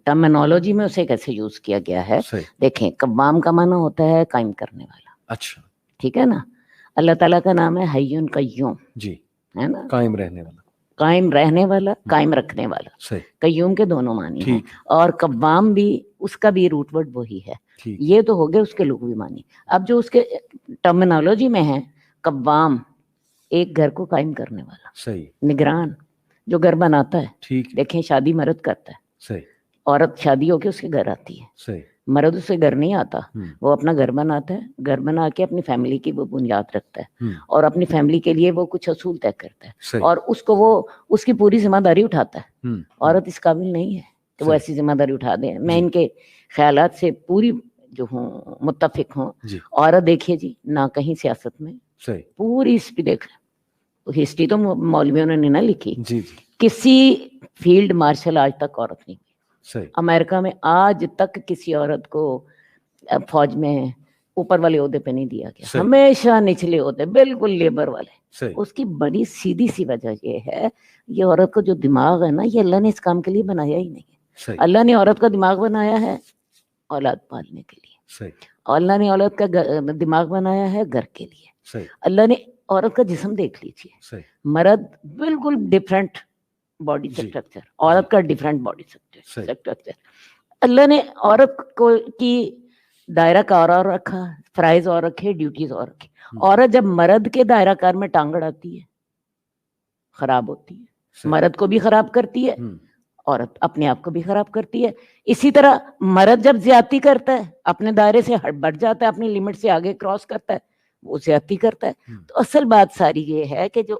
ٹرمینالوجی میں اسے کیسے یوز کیا گیا ہے. دیکھیں, قوام کا معنی ہوتا ہے قائم کرنے والا. اچھا, ٹھیک ہے نا. اللہ تعالیٰ کا نام ہے حی قیوم, جی, ہے نا, قائم رہنے والا, قائم رہنے والا, قائم رکھنے والا. قیوم کے دونوں معنی ہیں, اور قوام بھی اس کا بھی روٹ ورڈ وہی ہے. یہ تو ہو گئے اس کے لغوی معنی. اب جو اس کے ٹرمینالوجی میں ہے, قوام ایک گھر کو قائم کرنے والا, صحیح, نگران, جو گھر بناتا ہے. ٹھیک, دیکھیں شادی مرد کرتا ہے, صحیح, عورت شادی ہو کے اس کے گھر آتی ہے, صحیح, مرد اسے گھر نہیں آتا, وہ اپنا گھر بناتا ہے, گھر بنا کے اپنی فیملی کی وہ بنیاد رکھتا ہے, اور اپنی فیملی کے لیے وہ کچھ اصول طے کرتا ہے, اور اس کو وہ اس کی پوری ذمہ داری اٹھاتا ہے. عورت اس قابل نہیں ہے کہ وہ ایسی ذمہ داری اٹھا دے. میں ان کے خیالات سے پوری جو ہوں متفق ہوں. عورت دیکھیے جی, نہ کہیں سیاست میں, پوری ہسٹری دیکھ لیں, ہسٹری تو مولویوں نے نہ لکھی, کسی فیلڈ مارشل آج تک عورت نہیں ہوئی. امریکہ میں آج تک کسی عورت کو فوج میں اوپر والے عہدے پہ نہیں دیا گیا, ہمیشہ نچلے عہدے, بالکل لیبر والے. اس کی بڑی سیدھی سی وجہ یہ ہے, یہ عورت کو جو دماغ ہے نا, یہ اللہ نے اس کام کے لیے بنایا ہی نہیں. اللہ نے عورت کا دماغ بنایا ہے اولاد پالنے کے لیے, اللہ نے عورت کا دماغ بنایا ہے گھر کے لیے. اللہ نے عورت کا جسم دیکھ لیجیے, مرد بالکل ڈفرینٹ باڈی اسٹرکچر, عورت کا ڈفرینٹ باڈی اسٹرکچر. اللہ نے عورت کو کی دائرہ کار اور رکھا, فرائض اور رکھے, ڈیوٹیز اور رکھے. عورت جب مرد کے دائرہ کار میں ٹانگ اڑاتی ہے خراب ہوتی ہے, مرد کو بھی خراب کرتی ہے, عورت اپنے آپ کو بھی خراب کرتی ہے. اسی طرح مرد جب زیادتی کرتا ہے, اپنے دائرے سے بڑھ جاتا ہے, اپنی لمٹ سے آگے کراس کرتا ہے, وہ زیادتی کرتا ہے. تو اصل بات ساری یہ ہے کہ جو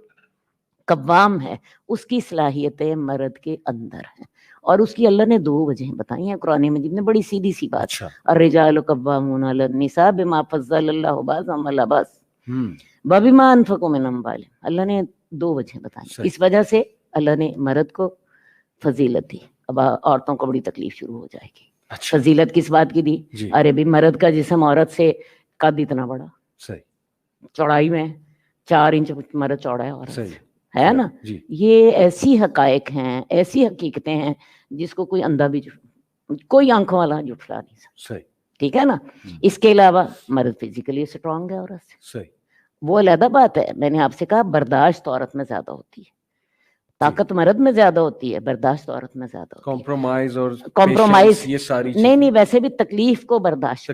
قوام ہے اس کی صلاحیتیں مرد کے اندر ہیں, اور اس کی اللہ نے 2 وجہیں بتائی ہیں قرآن مجید میں, بڑی سیدھی سی بات. الرجال قوامون علی النساء بما فضل اللہ بعضهم علی بعض وبما انفقوا من اموالهم. اللہ نے 2 وجہیں بتائی. اس وجہ سے اللہ نے مرد کو فضیلت دی. اب عورتوں کو بڑی تکلیف شروع ہو جائے گی. فضیلت کس بات کی دی؟ ارے بھی مرد کا جسم عورت سے قد اتنا بڑا, چوڑائی میں 4 انچ مرد چوڑا ہے عورت سے, ہے نا. یہ ایسی حقائق ہیں, ایسی حقیقتیں ہیں جس کو کوئی اندھا بھی کوئی آنکھوں والا جھٹلا نہیں سکتا. ٹھیک ہے نا. اس کے علاوہ مرد فزیکلی اسٹرانگ ہے عورت سے, وہ علیحدہ بات ہے. میں نے آپ سے کہا برداشت عورت میں زیادہ ہوتی ہے, طاقت مرد میں زیادہ ہوتی ہے, برداشت عورت میں زیادہ ہوتی ہے. کمپرومائز یہ ساری نہیں, ویسے بھی تکلیف کو برداشت,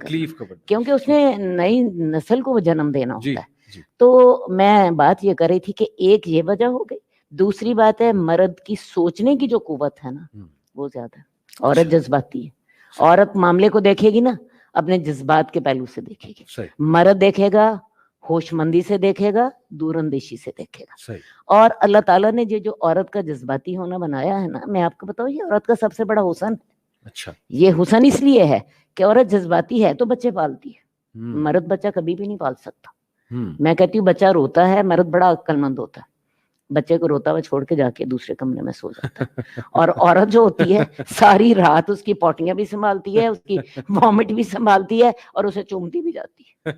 کیونکہ اس نے نئی نسل کو جنم دینا ہوتا ہے. تو میں بات یہ کر رہی تھی کہ ایک یہ وجہ ہو گئی. دوسری بات ہے مرد کی سوچنے کی جو قوت ہے نا وہ زیادہ ہے. عورت جذباتی ہے. عورت معاملے کو دیکھے گی نا اپنے جذبات کے پہلو سے دیکھے گی. مرد دیکھے گا ہوش مندی سے, دیکھے گا دور اندیشی سے دیکھے گا. اور اللہ تعالیٰ نے جو عورت کا جذباتی ہونا بنایا ہے نا, میں آپ کو بتاؤں یہ عورت کا سب سے بڑا حسن ہے. یہ حسن اس لیے ہے کہ عورت جذباتی ہے تو بچے پالتی ہے, مرد بچہ کبھی بھی نہیں پال سکتا. میں کہتی ہوں بچہ روتا ہے, مرد بڑا عقل مند ہوتا ہے, بچے کو روتا ہوا چھوڑ کے جا کے دوسرے کمرے میں سو جاتا ہے. اور عورت جو ہوتی ہے ساری رات اس کی پوٹیاں بھی سنبھالتی ہے, اس کی وامٹ بھی سنبھالتی ہے, اور اسے چومتی بھی جاتی ہے.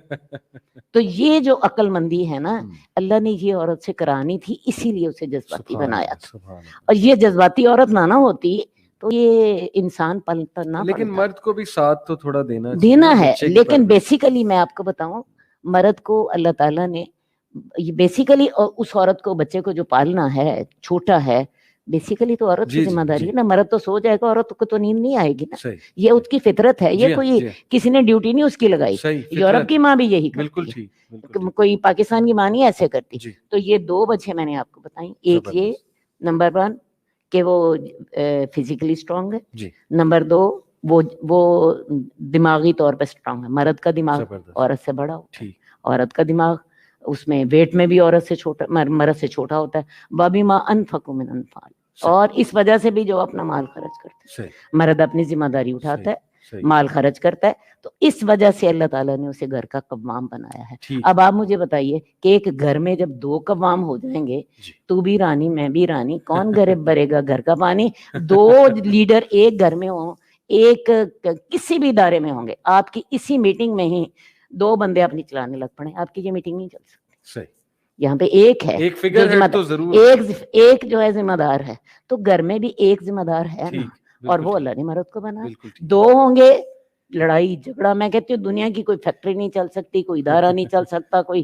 تو یہ جو عقل مندی ہے نا, اللہ نے یہ عورت سے کرانی تھی, اسی لیے اسے جذباتی بنایا تھا. اور یہ جذباتی عورت نہ ہوتی تو یہ انسان پلتا نہ. لیکن مرد کو بھی ساتھ تو تھوڑا دینا ہے. لیکن بیسیکلی میں آپ کو بتاؤں, مرد کو اللہ تعالیٰ نے بیسیکلی اس عورت کو, بچے کو جو پالنا ہے چھوٹا ہے, بیسیکلی تو عورت کی ذمہ داری ہے نا. مرد تو سو جائے گا, عورت کو تو نیند نہیں آئے گی نا. یہ اس کی فطرت ہے, یہ کوئی کسی نے ڈیوٹی نہیں اس کی لگائی. یورپ کی ماں بھی یہی کرتی ہے, کوئی پاکستان کی ماں نہیں ایسے کرتی. تو یہ 2 وجہ میں نے آپ کو بتائی. ایک یہ نمبر 1 کہ وہ فزیکلی اسٹرانگ ہے جی. نمبر 2 وہ دماغی طور پہ اسٹرانگ ہے. مرد کا دماغ عورت سے بڑا ہوتا ہے, عورت کا دماغ اس میں ویٹ میں بھی عورت سے چھوٹا, مرد سے چھوٹا ہوتا ہے. بابی ماں انفقوا من انفال, اور اس وجہ سے بھی جو اپنا مال خرچ کرتا ہے, مرد اپنی ذمہ داری اٹھاتا ہے, مال خرچ کرتا ہے, تو اس وجہ سے اللہ تعالیٰ نے اسے گھر کا قوام بنایا ہے. اب آپ مجھے بتائیے کہ ایک گھر میں جب 2 قوام ہو جائیں گے, تو بھی رانی میں بھی رانی, کون غریب بھرے گا گھر کا پانی؟ 2 لیڈر ایک گھر میں ہوں, ایک کسی بھی ادارے میں ہوں گے, آپ کی اسی میٹنگ میں ہی 2 بندے اپنی چلانے لگ پڑے, آپ کی یہ میٹنگ نہیں چل سکتی. یہاں پہ ایک ہے, ایک جو ہے ذمہ دار ہے, تو گھر میں بھی ایک ذمہ دار ہے نا, اور وہ اللہ نے مرد کو بنا. 2 ہوں گے, لڑائی جھگڑا. میں کہتی ہوں دنیا کی کوئی فیکٹری نہیں چل سکتی, کوئی ادارہ نہیں چل سکتا, کوئی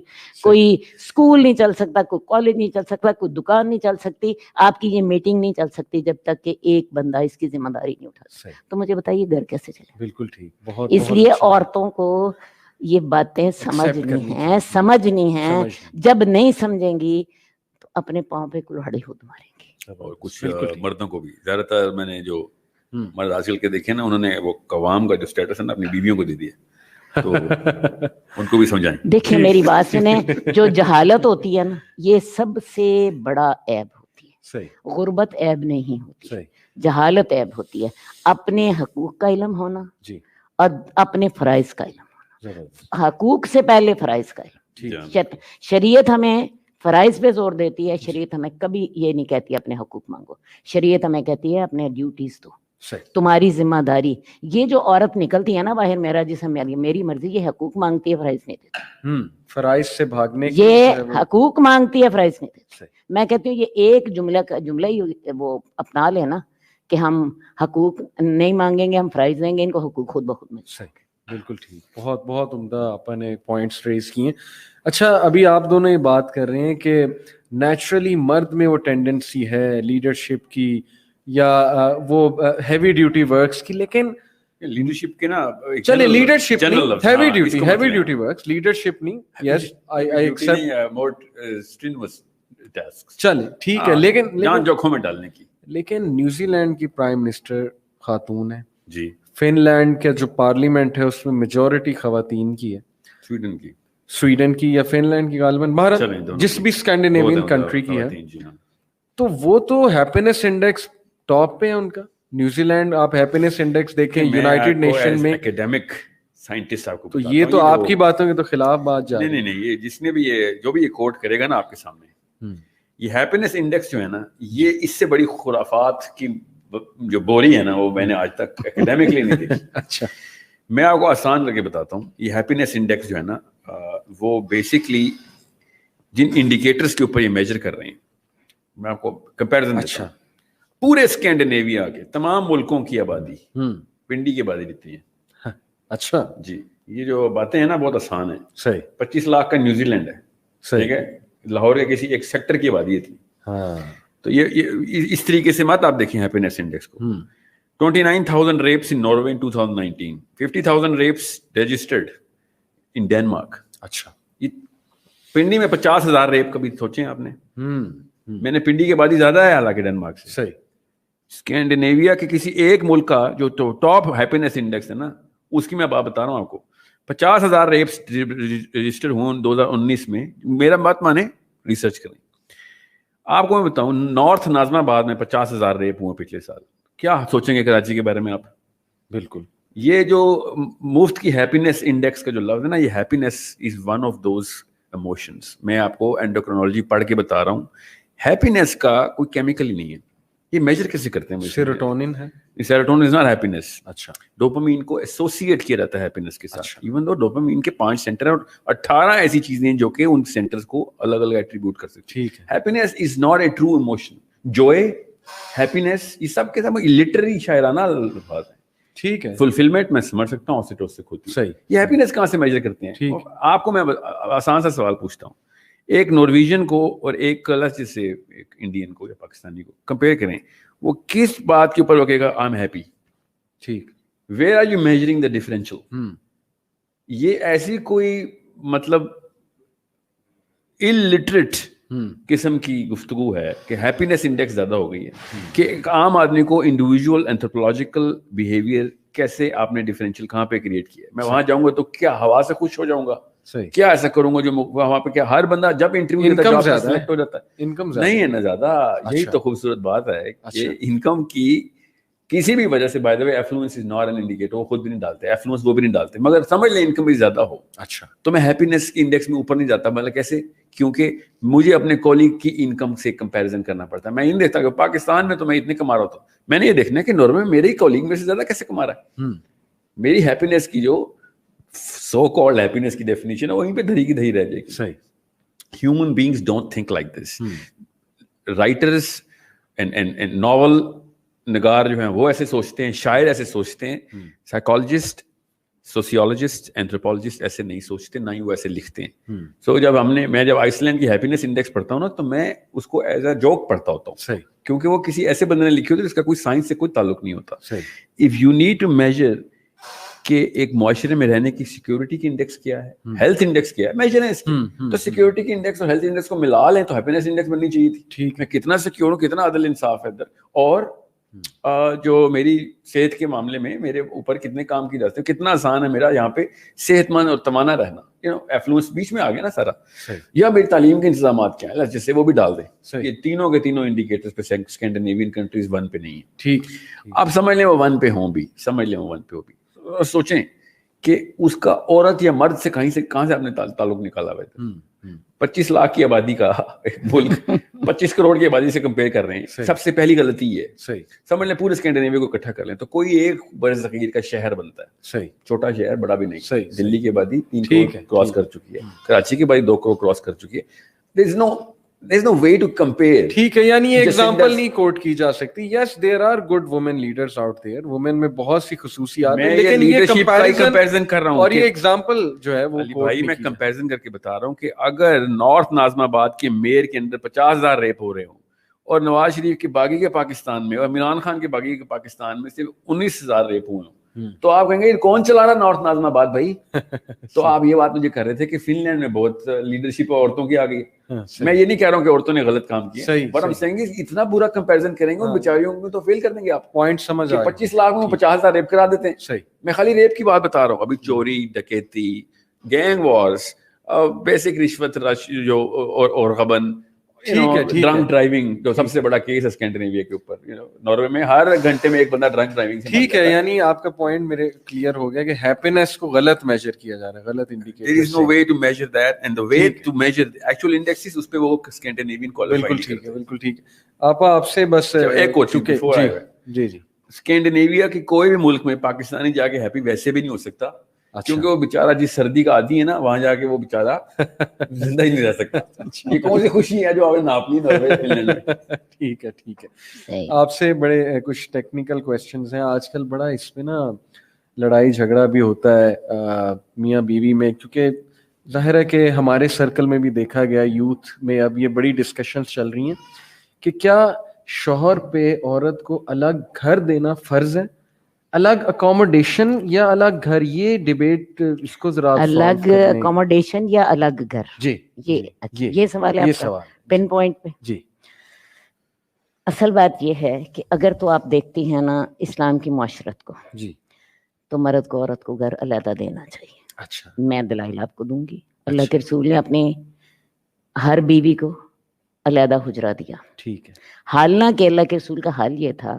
اسکول نہیں چل سکتا, کوئی کالج نہیں چل سکتا, کوئی دکان نہیں چل سکتی, آپ کی یہ میٹنگ نہیں چل سکتی جب تک کہ ایک بندہ اس کی ذمہ داری نہیں اٹھاتا. تو مجھے بتائیے گھر کیسے چلے؟ بالکل ٹھیک. اس لیے عورتوں کو یہ باتیں سمجھنی ہیں. جب نہیں سمجھیں گی تو اپنے پاؤں پہ کلہاڑی خود ماریں گی. اور کچھ مردوں کو بھی, زیادہ تر میں نے جو مرد آج کل کے دیکھے نا, انہوں نے وہ قوام کا جو اسٹیٹس ہے نا اپنی بیویوں کو دے دیا, تو ان کو بھی سمجھائیں. دیکھیں میری بات سنیں, جو جہالت ہوتی ہے نا, یہ سب سے بڑا عیب ہوتی ہے. غربت عیب نہیں ہوتی, جہالت عیب ہوتی ہے. اپنے حقوق کا علم ہونا اور اپنے فرائض کا علم ہونا. حقوق سے پہلے فرائض کا علم. شریعت ہمیں فرائض پہ زور دیتی ہے, شریعت ہمیں کبھی یہ نہیں کہتی اپنے حقوق مانگو. شریعت ہمیں کہتی ہے اپنے ڈیوٹیز دو, تمہاری ذمہ داری. یہ جو عورت نکلتی ہے نا باہر, میرا جسم میری مرضی, یہ حقوق مانگتی ہے, فرائض نہیں دیتی. فرائض سے بھاگنے یہ حقوق مانگتی ہے, فرائض نہیں دیتی. میں کہتی ہوں یہ ایک جملہ ہی وہ اپنا لے نا کہ ہم حقوق نہیں مانگیں گے, ہم فرائض دیں گے, ان کو حقوق خود بخود مل جائیں گے. بالکل ٹھیک. بہت بہت عمدہ آپ نے پوائنٹس ریز کیے. اچھا, ابھی آپ دونوں یہ بات کر رہے ہیں کہ نیچرلی مرد میں وہ ٹینڈنسی ہے لیڈرشپ کی یا وہ ہیوی ڈیوٹی ورکس کی, لیکن لیڈرشپ کے نا چلے لیڈرشپ نہیں, ہیوی ڈیوٹی ورکس, لیڈرشپ نہیں. Yes I expect more strenuous tasks, چلے ٹھیک ہے, لیکن جان جوکھوں میں ڈالنے کی. لیکن نیوزی لینڈ کی پرائم منسٹر خاتون ہے جی, فن لینڈ کا جو پارلیمنٹ ہے اس میں میجورٹی خواتین کی ہے, سویڈن کی یا فن لینڈ کی, غالباً بھارت جس بھی اسکینڈینیوین کنٹری کی ہے, تو وہ تو ہیپینس انڈیکس ٹاپ پہ ہے ان کا. نیوزی لینڈ آپ ہیپینس انڈیکس دیکھیں یونائٹڈ نیشن میں, ایکیڈیمک سائنٹسٹ آپ کو, تو یہ تو آپ کی باتوں کے تو خلاف بات جا رہی ہے. نہیں, یہ جس نے بھی یہ جو بھی یہ کوٹ کرے گا نا آپ کے سامنے, یہ ہیپینس انڈیکس جو ہے نا, یہ اس سے بڑی خرافات کی جو بوری ہے نا, وہ میں نے آج تک ایکیڈیمکلی نہیں دیکھی. اچھا, میں آپ کو آسان کر کے بتاتا ہوں. یہ ہیپینس انڈیکس جو ہے نا, وہ بیسکلی جن انڈیکیٹرز کے اوپر یہ میجر کر رہے ہیں, میں آپ کو کمپیریزن دیتا ہوں. پورے اسکینڈینیویا کے تمام ملکوں کی آبادی پنڈی کی آبادی دیتی ہے. اچھا جی, یہ جو باتیں ہیں نا بہت آسان ہیں. صحیح. 25 لاکھ کا نیوزی لینڈ ہے, ٹھیک ہے, لاہور کے کسی ایک سیکٹر کی آبادی تھی. تو یہ اس طریقے سے مت آپ دیکھیں ہیپینس انڈیکس کو. 29,000 rapes in Norway in 2019, 50,000 rapes registered in Denmark. اچھا, یہ پنڈی میں 50,000 ریپ کبھی سوچیں آپ نے؟ میں نے پنڈی کی آبادی زیادہ ہے حالانکہ ڈینمارک سے. صحیح. اسکینڈینیویا کے کسی ایک ملک کا جو ٹاپ ہیپینس انڈیکس ہے نا, اس کی میں بات بتا رہا ہوں آپ کو. 50,000 ریپس رجسٹر ہوں 2019 میں. میرا بات مانے, ریسرچ کریں. آپ کو میں بتاؤں, نارتھ ناظم آباد میں 50,000 ریپ ہوئے پچھلے سال. کیا سوچیں گے کراچی کے بارے میں آپ؟ بالکل. یہ جو مفت کی ہیپینس انڈیکس کا جو لفظ ہے نا, یہ happiness is one of those emotions. میں آپ کو اینڈوکرینالوجی پڑھ کے بتا رہا ہوں. ہیپینس کا کوئی کیمیکل ہی نہیں ہے. یہ میجر کیسے کرتے ہیں؟ سیروٹونن ہے. سیروٹونن از ناٹ ہیپینس. اچھا. ڈوپامین کو ایسوسیٹ کیا جاتا ہے ہیپینس کے ساتھ. ایون دو ڈوپامین کے 5 سینٹر ہیں اور 18 ایسی چیزیں جو کہ ان سینٹرز کو الگ الگ ایٹریبیوٹ کر سکتی. ٹھیک ہے. Happiness is not a true emotion. Joy, happiness, یہ سب کے سب لٹری شاعرانہ الفاظ ہیں. ٹھیک ہے. فلفلمنٹ میں سمجھ سکتا ہوں, آسٹوس سے ہوتی ہے. صحیح. یہ ہیپینس کہاں سے میجر کرتے ہیں؟ آپ کو میں آسان سا سوال پوچھتا ہوں. ایک نارویجن کو اور ایک جیسے ایک انڈین کو یا پاکستانی کو کمپیئر کریں, وہ کس بات کے اوپر روکے گا آئی ایم ہیپی؟ ٹھیک. Where are you measuring the differential? یہ ایسی کوئی مطلب الٹریٹ قسم کی گفتگو ہے کہ ہیپینس انڈیکس زیادہ ہو گئی ہے کہ ایک عام آدمی کو انڈیویجول اینتھروپولوجیکل بیہیویئر کیسے آپ نے ڈیفرینشیل کہاں پہ کریٹ کیا. میں وہاں جاؤں گا تو کیا ہوا سے خوش ہو جاؤں گا, کیا ایسا کروں گا جو وہاں پہ, کیا ہر بندہ جب انٹرویو دیتا ہے سلیکٹ ہو جاتا ہے؟ انکم نہیں ہے نا زیادہ. یہی تو خوبصورت بات ہے کہ انکم کی کسی بھی وجہ سے, by the way affluence is not an indicator, وہ خود بھی نہیں ڈالتے, ایفلوئنس وہ بھی نہیں ڈالتے, مگر سمجھ لیں انکم بھی زیادہ ہو اچھا تو میں ہیپینس کی انڈیکس میں اوپر نہیں جاتا. مطلب کیسے؟ کیونکہ مجھے اپنے کولیگ کی انکم سے کمپیریزن کرنا پڑتا ہے. میں نہیں دیکھتا کہ پاکستان میں تو میں اتنے کما رہا ہوتا ہوں, میں نے یہ دیکھنا ہے کہ نارمے میں میرے ہی کولیگ میں سے زیادہ کیسے کما رہا ہے. میری ہیپینس کی جو سو کالڈ ہیپینس کی ڈیفینیشن ہے وہیں پہ دھری کی دھری رہ جائے گی. صحیح. Human beings don't think like this. Writers and novel نگار جو ہیں وہ ایسے سوچتے ہیں, شاعر ایسے سوچتے ہیں, سائیکالوجسٹ, سوسیولوجسٹ, اینتھروپولوجسٹ ایسے نہیں سوچتے, نہ ہی وہ ایسے لکھتے ہیں. سو جب میں جب آئس لینڈ کی ہیپینس انڈیکس پڑھتا ہوں نا تو میں اس کو ایز اے جوک پڑھتا ہوتا ہوں, کیونکہ وہ کسی ایسے بندے نے لکھی ہوتی ہے جس کا کوئی سائنس سے کوئی تعلق نہیں ہوتا. If you need to measure کہ ایک معاشرے میں رہنے کی سیکیورٹی کی انڈیکس کیا ہے, ہیلتھ انڈیکس کیا ہے, میجر ہے اس کی, تو سیکیورٹی کی انڈیکس اور ہیلتھ انڈیکس کو ملا لیں تو ہیپینس انڈیکس بننی چاہیے تھی. ٹھیک, میں کتنا سیکیور ہوں, کتنا عدل انصاف ہے ادھر, اور جو میری صحت کے معاملے میں میرے اوپر کتنے کام کی جاتے ہیں, کتنا آسان ہے میرا یہاں پہ صحت مند اور توانا رہنا. ایفلوئنس بیچ میں آ گیا نا سارا. یا میری تعلیم کے انتظامات کیا ہیں, جس سے وہ بھی ڈال دیں. یہ تینوں کے تینوں انڈیکیٹرز پہ اسکینڈینیوین کنٹریز 1 پہ نہیں ہیں. ٹھیک, آپ سمجھ لیں وہ 1 پہ ہوں بھی, سمجھ لیں وہ 1 پہ ہو بھی. اور سوچیں کہ اس کا عورت یا مرد سے کہاں سے آپ نے تعلق نکالا ہوا ہے. 25 لاکھ کی آبادی کا ایک ملک 25 کروڑ کی آبادی سے کمپیئر کر رہے ہیں. سب سے پہلی غلطی یہ ہے. سمجھ لیں پورے اسکینڈینیویا کو اکٹھا کر لیں تو کوئی ایک برصغیر کا شہر بنتا ہے. چھوٹا شہر, بڑا بھی نہیں. دلی کی آبادی 3 کروڑ کراس کر چکی ہے, کراچی کی آبادی 2 کروڑ کراس کر چکی ہے. There is no way to compare. ٹھیک ہے, یعنی یہ ایگزامپل نہیں کوٹ کی جا سکتی. Yes, there are good women leaders out there. Women میں بہت سی خصوصیات ہیں, لیکن یہ کمپیریزن کر رہا ہوں اور یہ ایگزامپل جو ہے وہ بھائی میں کمپیریزن کر کے بتا رہا ہوں کہ اگر نارتھ ناظم آباد کے میئر کے اندر 50,000 ریپ ہو رہے ہوں اور نواز شریف کے باغی کے پاکستان میں اور عمران خان کے باغی کے پاکستان میں صرف 19,000 ریپ ہوئے ہوں, تو آپ کہیں گے کون چلا رہا نارتھ ناظم آباد بھائی. تو آپ یہ بات مجھے کر رہے تھے کہ فن لینڈ میں بہت لیڈرشپ عورتوں کی آ گئی. میں یہ نہیں کہہ رہا ہوں کہ عورتوں نے غلط کام کیا, بٹ ہم کہیں گے اتنا برا کمپیریزن کریں گے ان بیچاریوں کو تو فیل کر دیں گے آپ. پوائنٹ سمجھ آیا. 25 لاکھ میں 50,000 ریپ کرا دیتے ہیں. میں خالی ریپ کی بات بتا رہا ہوں. ابھی چوری, ڈکیتی, گینگ وارز, بیسک رشوت جو اور غبن, ڈرنک ڈرائیونگ جو سب سے بڑا کیس ہے اسکینڈینیویا کے اوپر. ناروے میں ہر گھنٹے میں ایک بندہ ڈرنک ڈرائیونگ. ٹھیک ہے, یعنی آپ کا پوائنٹ میرے کلیئر ہو گیا کہ ہیپینس کو غلط میجر کیا جا رہا ہے, غلط indicator. There is no way to measure that, and the way to measure the actual indexes اس پہ وہ اسکینڈینیوین qualified. بالکل ٹھیک ہے, بالکل ٹھیک ہے. آپ سے بس ایک کوچنگ جی جی, اسکینڈینیویا کے کوئی بھی ملک میں پاکستانی جا کے ہیپی ویسے بھی نہیں ہو سکتا, کیونکہ وہ بیچارہ جس سردی کا عادی ہے نا, وہاں جا کے وہ بیچارہ زندہ ہی نہیں رہ سکتا. یہ کون سی خوشی ہے جو آپ نے ناپ لی ناروے میں. ٹھیک ہے, ٹھیک ہے. آپ سے بڑے کچھ ٹیکنیکل کویسچنز ہیں. آج کل بڑا اس میں نا لڑائی جھگڑا بھی ہوتا ہے میاں بیوی میں, کیونکہ ظاہر ہے کہ ہمارے سرکل میں بھی دیکھا گیا, یوتھ میں اب یہ بڑی ڈسکشنز چل رہی ہیں کہ کیا شوہر پہ عورت کو الگ گھر دینا فرض ہے, الگ اکوموڈیشن یا الگ گھر. یہ ڈیبیٹ اس کو ذرا الگ اکوموڈیشن یا الگ گھر. جی, یہ سوال ہے یہ سوال پن پوائنٹ پہ. جی, اصل بات یہ ہے کہ اگر تو آپ دیکھتی ہیں نا اسلام کی معاشرت کو, جی, تو مرد کو عورت کو گھر علیحدہ دینا چاہیے. اچھا, میں دلائل آپ کو دوں گی. اللہ کے رسول نے اپنی ہر بیوی کو علیحدہ حجرہ دیا. ٹھیک ہے. حالانکہ اللہ کے رسول کا حال یہ تھا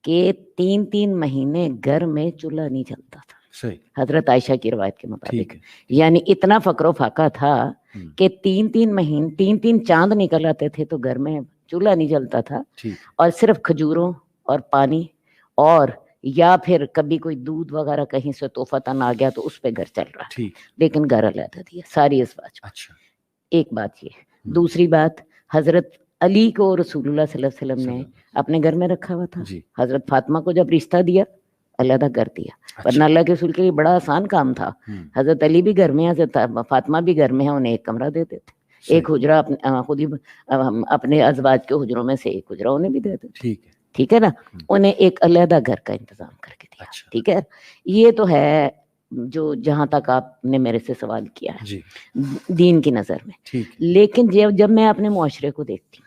کہ 3 مہینے گھر میں چولہا نہیں چلتا تھا. صحیح. حضرت عائشہ کی روایت کے مطابق, یعنی اتنا فقر و فاقہ تھا کہ 3 مہینے 3 چاند نکل آتے تھے تو گھر میں چولہا نہیں جلتا تھا, اور صرف کھجوروں اور پانی, اور یا پھر کبھی کوئی دودھ وغیرہ کہیں سے تحفتاً آ گیا تو اس پہ گھر چل رہا, لیکن گھر علیحدہ دیا ساری ازواج. اچھا, ایک بات یہ. دوسری بات, حضرت علی کو رسول اللہ صلی اللہ علیہ وسلم نے اپنے گھر میں رکھا ہوا تھا. حضرت فاطمہ کو جب رشتہ دیا علیحدہ کر دیا, ورنہ اللہ کے رسول کے لیے بڑا آسان کام تھا. حضرت علی بھی گھر میں, حضرت فاطمہ بھی گھر میں ہے, انہیں ایک کمرہ دے دیتے, ایک حجرہ خود ہی اپنے ازواج کے حجروں میں سے ایک حجرہ انہیں بھی دے دیتے. ٹھیک ہے نا, انہیں ایک علیحدہ گھر کا انتظام کر کے دیا. ٹھیک ہے, یہ تو ہے جو جہاں تک آپ نے میرے سے سوال کیا ہے جی دین کی نظر میں. لیکن جب میں اپنے معاشرے کو دیکھتی ہوں,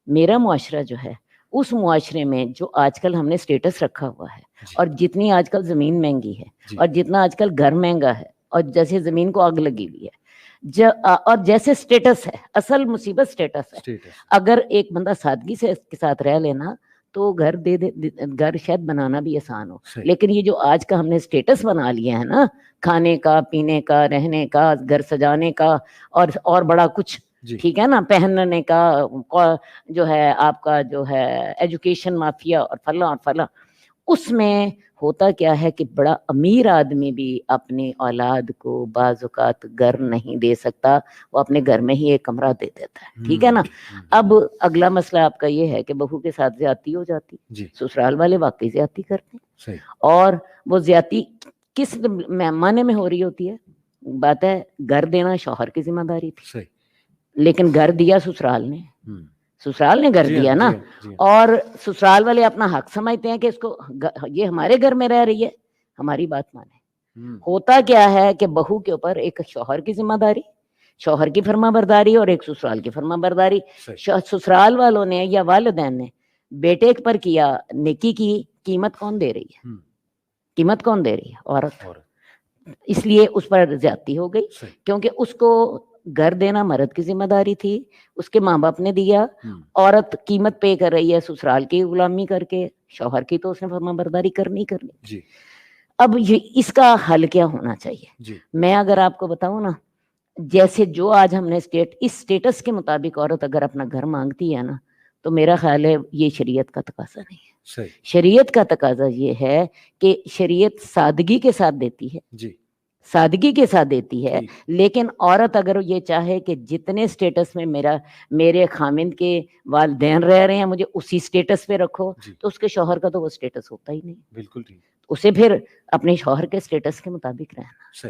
میرا معاشرہ جو ہے اس معاشرے میں جو آج کل ہم نے سٹیٹس رکھا ہوا ہے, اور جتنی آج کل زمین مہنگی ہے, اور جتنا آج کل گھر مہنگا ہے, اور جیسے زمین کو آگ لگی ہوئی ہے, اور جیسے سٹیٹس ہے, اصل مصیبت سٹیٹس ہے. اگر ایک بندہ سادگی سے کے ساتھ رہ لینا تو گھر گھر شاید بنانا بھی آسان ہو. لیکن یہ جو آج کا ہم نے سٹیٹس بنا لیا ہے نا, کھانے کا, پینے کا, رہنے کا, گھر سجانے کا, اور بڑا کچھ, ٹھیک ہے نا, پہننے کا, جو ہے آپ کا جو ہے ایجوکیشن مافیا اور فلاں, اس میں ہوتا کیا ہے کہ بڑا امیر آدمی بھی اپنی اولاد کو بعض اوقات گھر نہیں دے سکتا, وہ اپنے گھر میں ہی ایک کمرہ دے دیتا ہے, ٹھیک ہے نا. اب اگلا مسئلہ آپ کا یہ ہے کہ بہو کے ساتھ زیادتی ہو جاتی, سسرال والے واقعی زیادتی کرتے ہیں, اور وہ زیادتی کس معنی میں ہو رہی ہوتی ہے؟ بات ہے گھر دینا شوہر کی ذمہ داری تھی, لیکن گھر دیا سسرال نے گھر دیا نا, اور سسرال والے اپنا حق سمجھتے ہیں کہ اس کو, یہ ہمارے گھر میں رہ رہی ہے, ہماری بات مانے. ہوتا کیا ہے کہ بہو کے اوپر ایک شوہر کی ذمہ داری, شوہر کی فرما برداری, اور ایک سسرال کی فرما برداری. سسرال والوں نے یا والدین نے بیٹے پر کیا نیکی کی قیمت کون دے رہی ہے؟ قیمت کون دے رہی ہے؟ عورت. اس لیے اس پر زیادتی ہو گئی, کیونکہ اس کو گھر دینا مرد کی ذمہ داری تھی, اس کے ماں باپ نے دیا, عورت قیمت پے کر رہی ہے سسرال کی غلامی کر کے, شوہر کی تو اس نے فرما برداری کرنی. اب اس کا حل کیا ہونا چاہیے؟ میں اگر آپ کو بتاؤں نا, جیسے جو آج ہم نے اس سٹیٹس کے مطابق عورت اگر اپنا گھر مانگتی ہے نا, تو میرا خیال ہے یہ شریعت کا تقاضا نہیں ہے. شریعت کا تقاضا یہ ہے کہ شریعت سادگی کے ساتھ دیتی ہے, سادگی کے ساتھ دیتی ہے. لیکن عورت اگر یہ چاہے کہ جتنے سٹیٹس میں میرے خامند کے والدین رہ رہے ہیں مجھے اسی سٹیٹس پہ رکھو, تو اس کے شوہر کا تو وہ سٹیٹس ہوتا ہی نہیں. بالکل ٹھیک. اسے پھر اپنے شوہر کے سٹیٹس کے مطابق رہنا.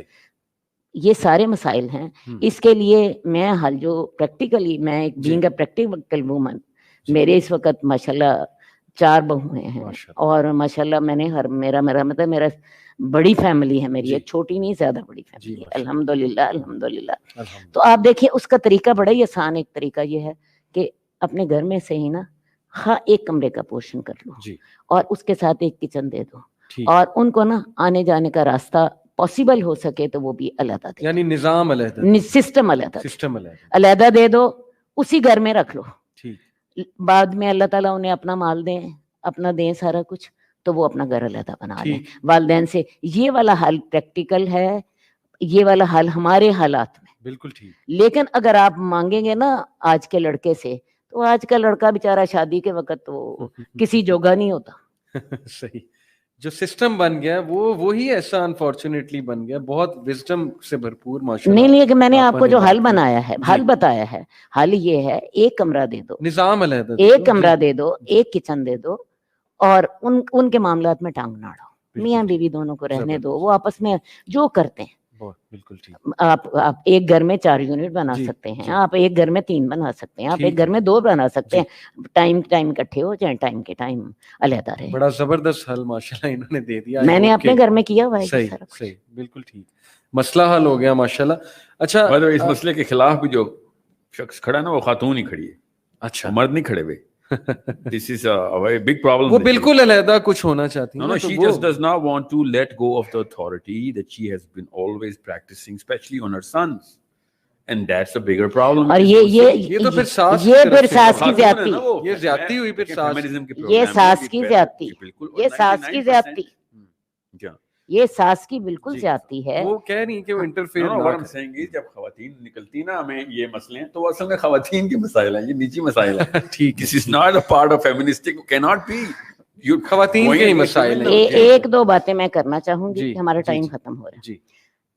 یہ سارے مسائل ہیں. اس کے لیے میں حل جو پریکٹیکلی, میں بینگ اے پریکٹیکل وومن, میرے اس وقت ماشاءاللہ 4 بہویں ہیں, اور ماشاءاللہ میں نے میرا مطلب میرا بڑی فیملی ہے میری, ایک چھوٹی نہیں زیادہ بڑی فیملی ہے, الحمدللہ. تو آپ دیکھیں اس کا طریقہ بڑا ہی آسان, ایک طریقہ یہ ہے کہ اپنے گھر میں سے ہی نا ایک کمرے کا پورشن کر لو, اور اس کے ساتھ ایک کچن دے دو, اور ان کو نا آنے جانے کا راستہ پاسبل ہو سکے تو وہ بھی علیحدہ دے, یعنی نظام علیحدہ, سسٹم علیحدہ دے دو, اسی گھر میں رکھ لو. بعد میں اللہ تعالیٰ انہیں اپنا مال دیں, اپنا دیں سارا کچھ, تو وہ اپنا گھر علیحدہ بنا لیں والدین سے. یہ والا حل پریکٹیکل ہے, یہ والا حل ہمارے حالات میں بالکل ٹھیک. لیکن اگر آپ مانگیں گے نا آج کے لڑکے سے, تو آج کا لڑکا بیچارہ شادی کے وقت تو کسی جوگا نہیں ہوتا. صحیح. جو سسٹم بن گیا وہی ایسا انفارچونیٹلی بن گیا, بہت وزڈم سے بھرپور ماشاءاللہ. نہیں کہ میں نے آپ کو جو حل بنایا ہے, حل بتایا ہے, حل یہ ہے ایک کمرہ دے دو, نظام علیحدہ, ایک کمرہ دے دو, ایک کچن دے دو, اور ان کے معاملات میں ٹانگ نہ اڑاؤ. میاں بیوی دونوں کو رہنے دو, وہ آپس میں جو کرتے ہیں. بالکل ٹھیک. آپ ایک گھر میں 4 یونٹ بنا سکتے ہیں, آپ ایک گھر میں 3 بنا سکتے ہیں, آپ ایک گھر میں 2 بنا سکتے ہیں. ٹائم اکٹھے ہو جائیں, ٹائم کے ٹائم علیحدہ رہے. بڑا زبردست حل ماشاءاللہ انہوں نے دے دیا. میں نے اپنے گھر میں کیا ہوا ہے. صحیح, بالکل ٹھیک, مسئلہ حل ہو گیا ماشاءاللہ. اچھا, اس مسئلے کے خلاف بھی جو شخص کھڑا نا وہ خاتون ہی کھڑی ہے. اچھا, مرد نہیں کھڑے ہوئے. This is a very big problem. وہ بالکل علیحدہ کچھ ہونا چاہتی ہیں. No, she just does not want to let go of the authority that she has been always practicing, especially on her sons. And that's a bigger problem. اور یہ تو پھر ساس کی زیادتی, یہ زیادتی ہوئی, پھر یہ ساس کی زیادتی, یہ ساس کی زیادتی, یہ ساس کی بالکل زیادتی ہے. وہ کہہ رہی کہ وہ انٹرفیئر نہ کریں. جب خواتین نکلتی نا ہمیں یہ مسئلے ہیں, تو وہ اصل میں خواتین کے مسائل ہیں, یہ نجی مسائل ہیں. ٹھیک, this is not a part of feministic, cannot be. خواتین کے ہی مسائل ہیں. ایک 2 باتیں میں کرنا چاہوں گی, ہمارا ٹائم ختم ہو رہا ہے. جی,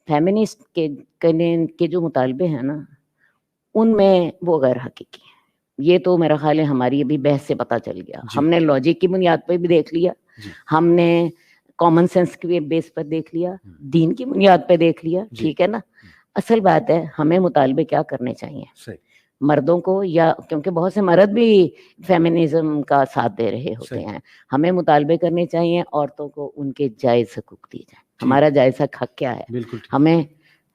فیمنسٹ کے جو مطالبے ہیں نا, ان میں وہ غیر حقیقی ہیں. یہ تو میرا خیال ہے ہماری ابھی بحث سے پتہ چل گیا. ہم نے لاجک کی بنیاد پہ بھی دیکھ لیا, ہم نے کامن سینس کے بیس پر دیکھ لیا, دین کی بنیاد پہ دیکھ لیا, ٹھیک ہے نا. اصل بات ہے ہمیں مطالبے کیا کرنے چاہیے مردوں کو, یا کیونکہ بہت سے مرد بھی فیمنزم کا ساتھ دے رہے ہوتے ہیں, ہمیں مطالبے کرنے چاہیے عورتوں کو ان کے جائز حقوق دیے جائیں. ہمارا جائز حق کیا ہے؟ ہمیں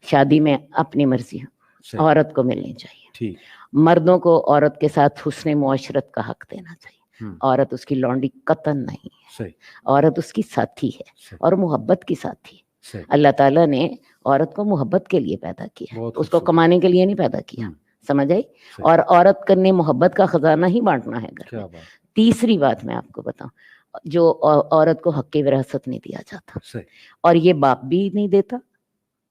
شادی میں اپنی مرضی عورت کو ملنی چاہیے. مردوں کو عورت کے ساتھ حسن معاشرت کا حق دینا چاہیے. عورت اس کی لونڈی قطن نہیں ہے, عورت اس کی ساتھی ہے اور محبت کی ساتھی ہے. اللہ تعالیٰ نے عورت کو محبت کے لیے پیدا کیا, اس کو کمانے کے لیے نہیں پیدا کیا, سمجھ آئی؟ اور عورت کرنے محبت کا خزانہ ہی بانٹنا ہے گھر میں. تیسری بات میں آپ کو بتاؤں, جو عورت کو حق وراثت نہیں دیا جاتا, اور یہ باپ بھی نہیں دیتا,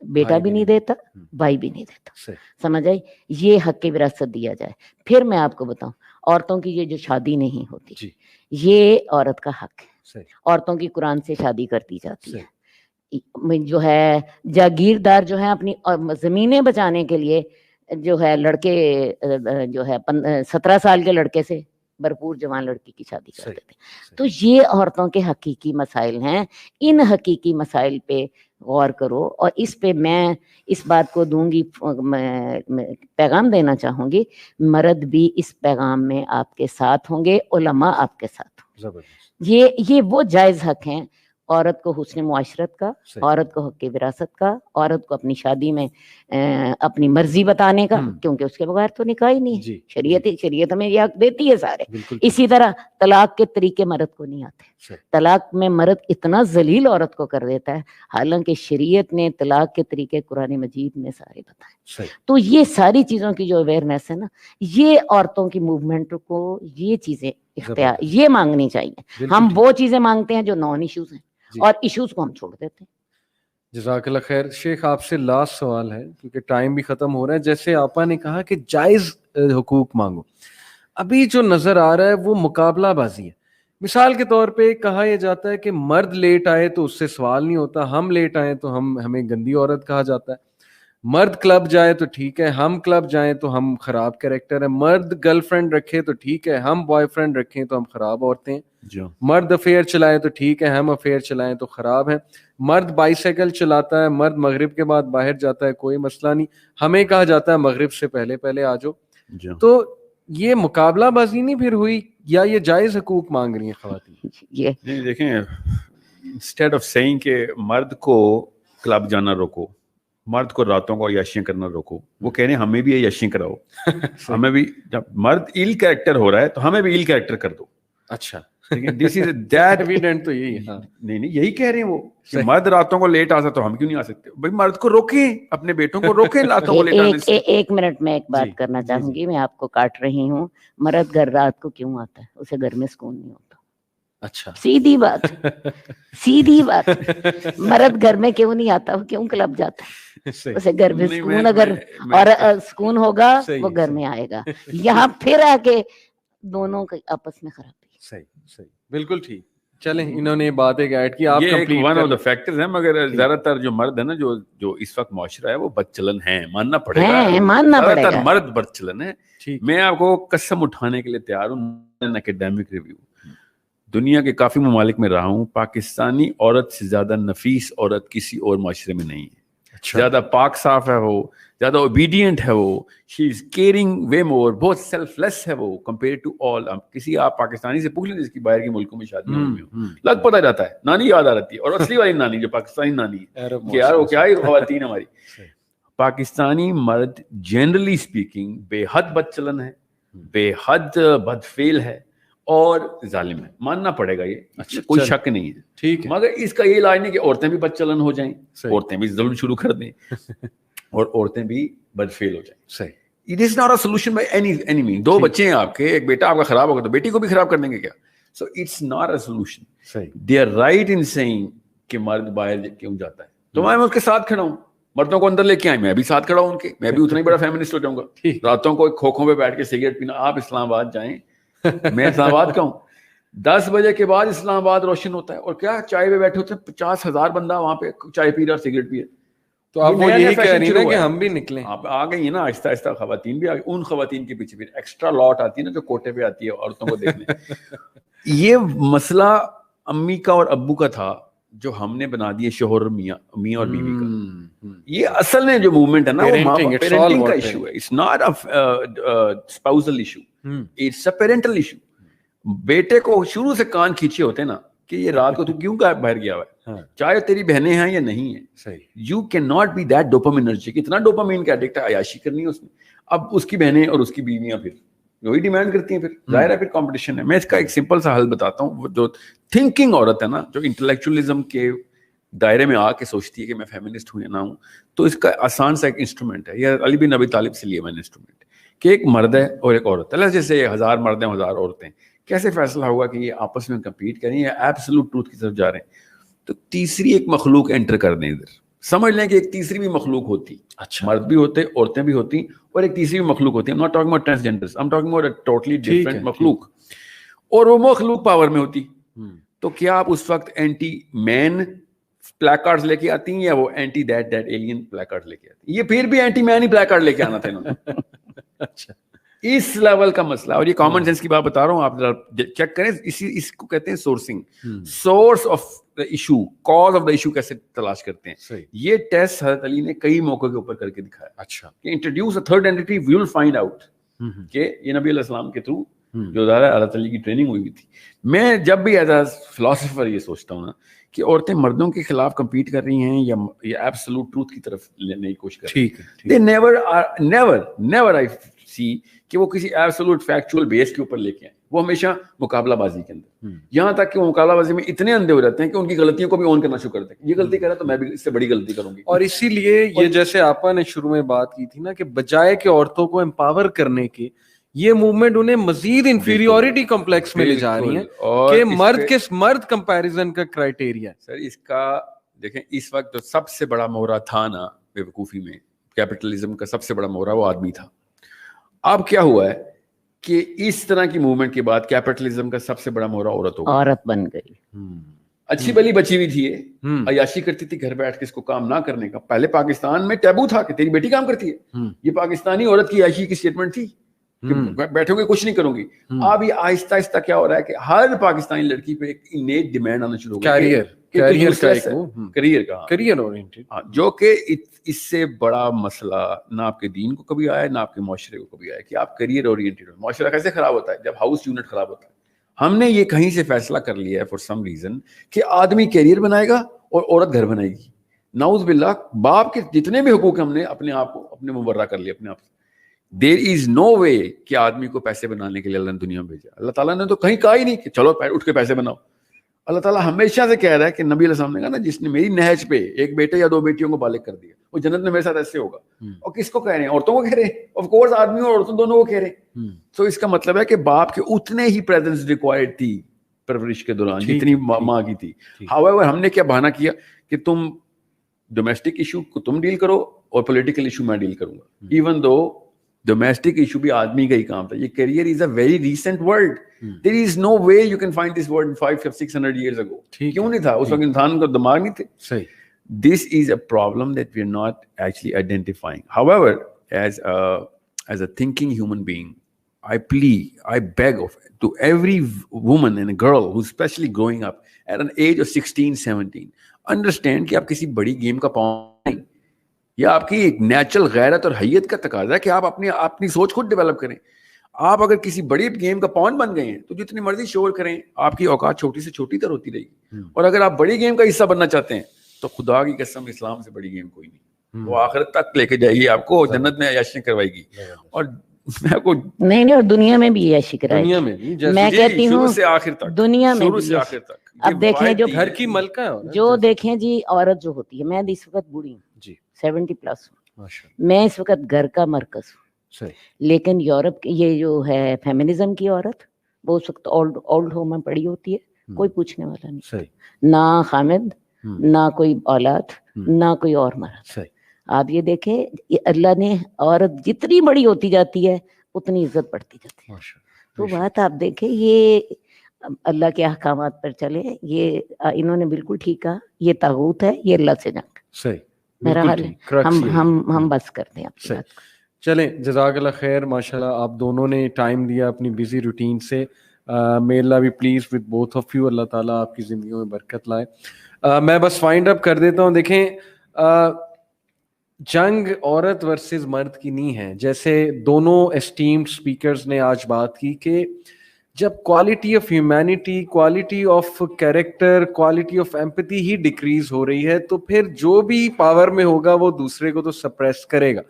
بیٹا بھی نہیں دیتا, بھائی بھی نہیں دیتا, سمجھ آئی؟ یہ حق وراثت دیا جائے. پھر میں آپ کو بتاؤں, عورتوں کی یہ جو شادی نہیں ہوتی, یہ عورت کا حق ہے. عورتوں کی قرآن سے شادی کر دی جاتی ہے. جو ہے جاگیردار جو ہے اپنی زمینیں بچانے کے لیے جو ہے لڑکے جو ہے 17 سال کے لڑکے سے بھرپور جوان لڑکی کی شادی کر دیتے. تو یہ عورتوں کے حقیقی مسائل ہیں. ان حقیقی مسائل پہ غور کرو, اور اس پہ میں اس بات کو دوں گی, پیغام دینا چاہوں گی, مرد بھی اس پیغام میں آپ کے ساتھ ہوں گے, علماء آپ کے ساتھ ہوں گے. یہ وہ جائز حق ہیں, عورت کو حسن معاشرت کا, عورت کو حق وراثت کا, عورت کو اپنی شادی میں اپنی مرضی بتانے کا, کیونکہ اس کے بغیر تو نکاح ہی نہیں ہے. شریعت ہمیں یہ حق دیتی ہے سارے. اسی طرح طلاق کے طریقے مرد کو نہیں آتے. طلاق میں مرد اتنا ذلیل عورت کو کر دیتا ہے, حالانکہ شریعت نے طلاق کے طریقے قرآن مجید میں سارے بتائے. تو یہ ساری چیزوں کی جو اویئرنیس ہے نا, یہ عورتوں کی موومنٹ کو یہ چیزیں اختیار یہ مانگنی چاہیے. ہم وہ چیزیں مانگتے ہیں جو نان ایشوز ہیں, اور ایشوز کو ہم چھوڑ دیتے ہیں. جزاک اللہ خیر. شیخ آپ سے لاسٹ سوال ہے کیونکہ ٹائم بھی ختم ہو رہا ہے. جیسے آپا نے کہا کہ جائز حقوق مانگو, ابھی جو نظر آ رہا ہے وہ مقابلہ بازی ہے. مثال کے طور پہ کہا یہ جاتا ہے کہ مرد لیٹ آئے تو اس سے سوال نہیں ہوتا, ہم لیٹ آئے تو ہمیں گندی عورت کہا جاتا ہے. مرد کلب جائے تو ٹھیک ہے, ہم کلب جائیں تو ہم خراب کریکٹر ہیں. مرد گرل فرینڈ رکھے تو ٹھیک ہے, ہم بوائے فرینڈ رکھیں تو ہم خراب عورتیں ہیں. مرد افیئر چلائے تو ٹھیک ہے, ہم افیئر چلائیں تو خراب ہیں. مرد بائی سائیکل چلاتا ہے, مرد مغرب کے بعد باہر جاتا ہے, کوئی مسئلہ نہیں, ہمیں کہا جاتا ہے مغرب سے پہلے آ جاؤ. تو یہ مقابلہ بازی نہیں پھر ہوئی, یا یہ جائز حقوق مانگ رہی ہیں خواتین؟ یہ دیکھیں, انسٹیڈ آف سیئنگ کہ مرد کو کلب جانا روکو, مرد کو راتوں کو عیاشیاں کرنا روکو, وہ کہہ رہے ہیں ہمیں بھی عیاشیاں کراؤ. ہمیں بھی, جب مرد ایل کریکٹر ہو رہا ہے تو ہمیں بھی ایل کریکٹر کر دو. اچھا, دس از دیٹ ایویڈنٹ. تو یہی نہیں یہی کہہ رہے ہیں وہ کہ مرد راتوں کو لیٹ آ سکتا تو ہم کیوں نہیں آ سکتے؟ بھائی مرد کو روکیں, اپنے بیٹوں کو روکیں راتوں کو لیٹ آنے سے. ایک منٹ میں ایک بات کرنا چاہوں گی, میں آپ کو کاٹ رہی ہوں. مرد گھر رات کو کیوں آتا ہے؟ اسے گھر میں سکون نہیں ہوتا. اچھا, سیدھی بات. مرد گھر میں کیوں نہیں آتا, وہ کیوں کلب جاتا ہے؟ اسے گھر میں سکون, اگر اور سکون ہوگا وہ گھر میں آئے گا. یہاں پھر آ کے دونوں کے آپس میں خرابی. صحیح, بالکل ٹھیک. چلیں, انہوں نے بات ایک ایڈ کی, آپ complete one of the factors ہیں. مگر زیادہ تر جو مرد ہے نا, جو اس وقت معاشرہ ہے وہ بدچلن ہیں, ماننا پڑے گا. زیادہ تر مرد بدچلن ہیں. میں آپ کو قسم اٹھانے کے لیے تیار ہوں, اکیڈیمک ریویو, دنیا کے کافی ممالک میں رہا ہوں, پاکستانی عورت سے زیادہ نفیس عورت کسی اور معاشرے میں نہیں ہے. زیادہ پاک صاف ہے وہ, زیادہ اوبیڈینٹ ہے وہ, شی از کیئرنگ وے مور, بہت سیلف لیس ہے وہ کمپیئر ٹو آل. کسی آپ پاکستانی سے پوچھ لیں جس کی باہر کے ملکوں میں شادیاں ہوئی ہوں, لگ پتہ جاتا ہے, نانی یاد آ رہتی ہے. اور اصلی والی نانی جو پاکستانی نانی ہے کہ یار وہ کیا ہی خواتین ہماری. پاکستانی مرد جنرلی اسپیکنگ بے حد بدچلن ہے, بے حد بدفعل ہے اور ظالم ہے, ماننا پڑے گا یہ, کوئی شک نہیں ہے. ٹھیک ہے, مگر اس کا یہ علاج نہیں کہ عورتیں بھی بدچلن ہو جائیں, عورتیں بھی ظلم شروع کر دیں اور عورتیں بھی بدفعل ہو جائیں. صحیح, it is not a solution by any mean. 2 بچے ہیں آپ کے, ایک بیٹا آپ کا خراب ہوگا تو بیٹی کو بھی خراب کر دیں گے کیا؟ So it's not a solution. صحیح, they are right in saying کہ مرد باہر کیوں جاتا ہے, تو میں اس کے ساتھ کھڑا ہوں. مردوں کو اندر لے کے آئے, میں بھی ساتھ کھڑا ہوں ان کے, میں بھی اتنا ہی بڑا فیمنسٹ ہو جاؤں گا. راتوں کو کھوکھوں پہ بیٹھ کے سگریٹ پینا. آپ اسلام آباد جائیں, میں اسلام آباد کا ہوں, 10 بجے کے بعد اسلام آباد روشن ہوتا ہے, اور کیا چائے پہ بیٹھے ہوتے ہیں 50,000 بندہ وہاں پہ چائے پی رہا اور سگریٹ پی رہا. تو آپ وہ یہی کہہ رہی ہیں کہ ہم بھی نکلیں. آپ آ گئی ہیں نا آہستہ آہستہ, خواتین بھی ان خواتین کے پیچھے پھر ایکسٹرا لاٹ آتی ہے نا جو کوٹے پہ آتی ہے عورتوں کو دیکھنے. یہ مسئلہ امی کا اور ابو کا تھا جو ہم نے بنا دیے شوہر میاں اور بیوی کا. یہ اصل میں جو موومنٹ ہے نا وہ پیرنٹنگ کا ایشو ہے. It's not a spousal issue, it's a parental issue. بیٹے کو شروع سے کان کھینچے ہوتے نا کہ یہ رات کو تو کیوں باہر گیا ہوا ہے, چاہے تیری بہنیں ہیں یا نہیں ہیں. صحیح, you can not be that dopaminergic. اتنا ڈوپامین کا ایڈکٹ ہے, عیاشی کرنی ہے اس نے. اب اس کی بہنیں اور اس کی بیویاں پھر وہی ڈیمانڈ کرتی ہیں, پھر ظاہر ہے پھر کمپٹیشن ہے. میں اس کا ایک سمپل سا حل بتاتا ہوں. وہ جو تھنکنگ عورت ہے نا, جو انٹلیکچولیزم کے دائرے میں آ کے سوچتی ہے کہ میں فیمنسٹ ہوں یا نہ ہوں, تو اس کا آسان سا ایک انسٹرومنٹ ہے. یہ علی بن ابی طالب سے لیا میں نے انسٹرومنٹ, کہ ایک مرد ہے اور ایک عورت ہے. جیسے 1000 مرد ہیں 1000 عورتیں, کیسے فیصلہ ہوگا کہ یہ آپس میں کمپیٹ کریں یا ایبسولوٹ ٹروتھ کی طرف جا رہے ہیں؟ تو تیسری ایک مخلوق انٹر کر دیں ادھر. سمجھ لیں کہ ایک تیسری بھی مخلوق ہوتی. اچھا, مرد بھی ہوتے, عورتیں بھی ہوتی, اور ایک تیسری بھی مخلوق ہوتی. I'm not talking about transgenders, I'm talking about a totally different مخلوق. اور وہ مخلوق پاور میں ہوتی. تو کیا آپ اس وقت اینٹی مین پلیک کارڈز لے کے آتی ہیں یا وہ entity that alien plaque card لے کے آتی ہیں؟ یہ پھر بھی اینٹی مین ہی پلیک کارڈ لے کے آنا تھا انہوں نے. اچھا, اس لیول کا مسئلہ. اور یہ کامن سینس کی بات بتا رہا ہوں, آپ ذرا چیک کریں. اس کو کہتے ہیں sourcing, source of the issue, cause of the issue کیسے تلاش کرتے ہیں. یہ ٹیسٹ حضرت علی نے کئی موقع کے اوپر کر کے دکھایا. اچھا, کہ introduce a third entity, we will find out کہ یہ نبی علیہ السلام کے تھرو جو زیادہ حضرت علی کی ٹریننگ ہوئی تھی. میں جب بھی ایز اے فلاسفر یہ سوچتا ہوں نا کہ عورتیں مردوں کے خلاف کمپیٹ کر رہی ہیں یا ایبسولوٹ ٹروتھ کی طرف لینے کی کوشش کر رہی ہیں, دے نیور آئی سی کہ وہ کسی ایبسولوٹ فیکچوئل بیس کے اوپر لے کے آئیں. وہ ہمیشہ مقابلہ بازی کے اندر, یہاں تک کہ وہ مقابلہ بازی میں اتنے اندھے ہو جاتے ہیں کہ ان کی غلطیوں کو بھی اون کرنا شروع کرتے ہیں. یہ غلطی کرا تو میں بھی اس سے بڑی غلطی کروں گی. اور اسی لیے یہ جیسے آپا نے شروع میں بات کی تھی نا کہ بجائے کہ عورتوں کو امپاور کرنے کے, یہ موومنٹ انہیں مزید انفیریورٹی کمپلیکس میں لے جا رہی ہے کہ مرد کمپیریزن کا کرائٹیریا. سر اس کا دیکھیں, اس وقت جو سب سے بڑا مورا تھا نا بے وقوفی میں, کیپٹلزم کا سب سے بڑا مورا وہ آدمی تھا. اب کیا ہوا ہے کہ اس طرح کی موومنٹ کے بعد کیپٹلزم کا سب سے بڑا مورا عورت بن گئی. اچھی بلی بچی ہوئی تھی, عیاشی کرتی تھی گھر بیٹھ کے, اس کو کام نہ کرنے کا. پہلے پاکستان میں ٹیبو تھا کہ تیری بیٹی کام کرتی ہے, یہ پاکستانی عورت کی عیاشی کی اسٹیٹمنٹ تھی کہ بیٹھو گے کچھ نہیں کروں گی. اب یہ آہستہ آہستہ کیا ہو رہا ہے کہ ہر پاکستانی لڑکی پہ ایک انیٹ ڈیمانڈ آنا شروع ہو گیا, کیریئر اورینٹڈ, جو کہ اس سے بڑا مسئلہ نہ آپ کے دین کو کبھی آیا نہ آپ کے معاشرے کو کبھی آیا کہ آپ کیریئر اورینٹڈ ہو. معاشرہ کیسے خراب ہوتا ہے جب ہاؤس یونٹ خراب ہوتا ہے. ہم نے یہ کہیں سے فیصلہ کر لیا ہے فار سم ریزن کہ آدمی کیریئر بنائے گا اور عورت گھر بنائے گی. نعوذ باللہ, باپ کے جتنے بھی حقوق ہم نے اپنے آپ کو اپنے مبرہ کر لیا اپنے آپ سے. دیر از نو وے کہ آدمی کو پیسے بنانے کے لیے اللہ نے دنیا میں بھیجا. اللہ تعالیٰ نے تو کہیں کہا ہی نہیں کہ چلو اٹھ کے پیسے بناؤ. اللہ تعالیٰ ہمیشہ سے کہہ رہا ہے کہ نبی علیہ السلام نے کہا نا, جس نے میری نہج پہ ایک بیٹے یا 2 بیٹیوں کو بالغ کر دیا وہ جنت میں میرے ساتھ ایسے ہوگا. اور کس کو کہہ رہے ہیں؟ عورتوں کو کہہ رہے ہیں. آف کورس آدمیوں اور عورتوں دونوں کو کہہ رہے ہیں. تو اس کا مطلب ہے کہ باپ کے اتنے ہی پریزنس ریکوائرڈ تھی پرورش کے دوران جتنی ماں کی تھی. ہاؤیور ہم نے کیا بہانہ کیا کہ تم ڈومیسٹک ایشو کو تم ڈیل کرو اور پولیٹیکل ایشو میں ڈیل کروں گا. ایون دو ڈومیسٹک ایشو بھی آدمی کا ہی کام تھا. یہ career is a very recent word. There is no way you can find this word 500-600 years ago. کیوں نہیں تھا اس وقت؟ انسان کا دماغ نہیں تھے. صحیح. This is a problem that we are not actually identifying. However, as a thinking human being, I beg to every woman and a girl who's especially growing up at an age of 16-17, understand کہ آپ کسی بڑی game کا پاؤں نہیں, یا آپ کی ایک نیچرل غیرت اور حیت کا تقاضا ہے کہ آپ اپنی سوچ خود ڈیولپ کریں. آپ اگر کسی بڑی گیم کا پون بن گئے ہیں تو جتنی مرضی شور کریں, آپ کی اوقات چھوٹی سے چھوٹی تر ہوتی رہے گی. اور اگر آپ بڑی گیم کا حصہ بننا چاہتے ہیں تو خدا کی قسم اسلام سے بڑی گیم کوئی نہیں. وہ آخرت تک لے کے جائے گی آپ کو, جنت میں عیاشیاں کروائے گی. اور میں کو نہیں اور دنیا میں بھی عیاشی کرائے گی. میں کہتی ہوں شروع سے آخر تک, دنیا میں شروع سے آخر تک. اب دیکھیں جو گھر کی ملکہ ہے, جو دیکھیں جی عورت جو ہوتی ہے, میں اس وقت بوڑھی ہوں جی 70+ ہوں, میں اس وقت گھر کا مرکز ہوں. لیکن یورپ یہ جو ہے فیمنزم کی عورت, وہ اس وقت اولڈ ہوم میں پڑی ہوتی ہے, کوئی پوچھنے والا نہیں, نہ خامد, نہ کوئی اولاد, نہ کوئی اور مرد. آپ یہ دیکھیں اللہ نے عورت جتنی بڑی ہوتی جاتی ہے اتنی عزت بڑھتی جاتی ہے. تو بات آپ دیکھیں, یہ اللہ کے احکامات پر چلے, یہ انہوں نے بالکل ٹھیک کہا, یہ طاغوت ہے, یہ اللہ سے جنگ. صحیح, میرا حال ہے, ہم بس کرتے ہیں آپ کی بات کو. چلیں, جزاک اللہ خیر. ماشاءاللہ آپ دونوں نے ٹائم دیا اپنی بزی روٹین سے. may Allah be pleased with both of you. اللہ تعالیٰ آپ کی زندگیوں میں برکت لائے. میں بس فائنڈ اپ کر دیتا ہوں. دیکھیں, جنگ عورت ورسز مرد کی نہیں ہے. جیسے دونوں اسٹیمڈ اسپیکرز نے آج بات کی کہ جب quality of humanity, quality of character, quality of empathy ہی ڈکریز ہو رہی ہے تو پھر جو بھی پاور میں ہوگا وہ دوسرے کو تو سپریس کرے گا.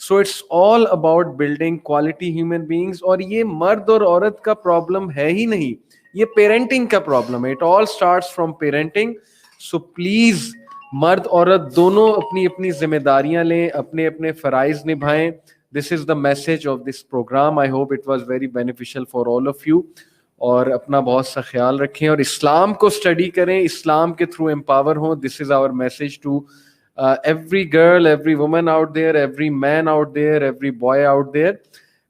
So it's all about building quality human beings. اور یہ مرد اور عورت کا پرابلم ہے ہی نہیں, یہ پیرنٹنگ کا پرابلم ہے. It all starts from parenting. So please مرد عورت دونوں اپنی اپنی ذمہ داریاں لیں, اپنے اپنے فرائض نبھائیں. This is the message of this program. I hope it was very beneficial for all of you. اور اپنا بہت سا خیال رکھیں اور اسلام کو اسٹڈی کریں, اسلام کے تھرو امپاور ہوں. This is our message to every girl, every woman out there, every man out there, every boy out there.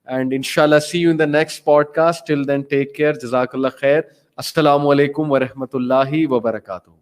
And inshallah see you in the next podcast. Till then take care. Jazakallah khair. Assalamu alaikum wa rahmatullahi wa barakatuh.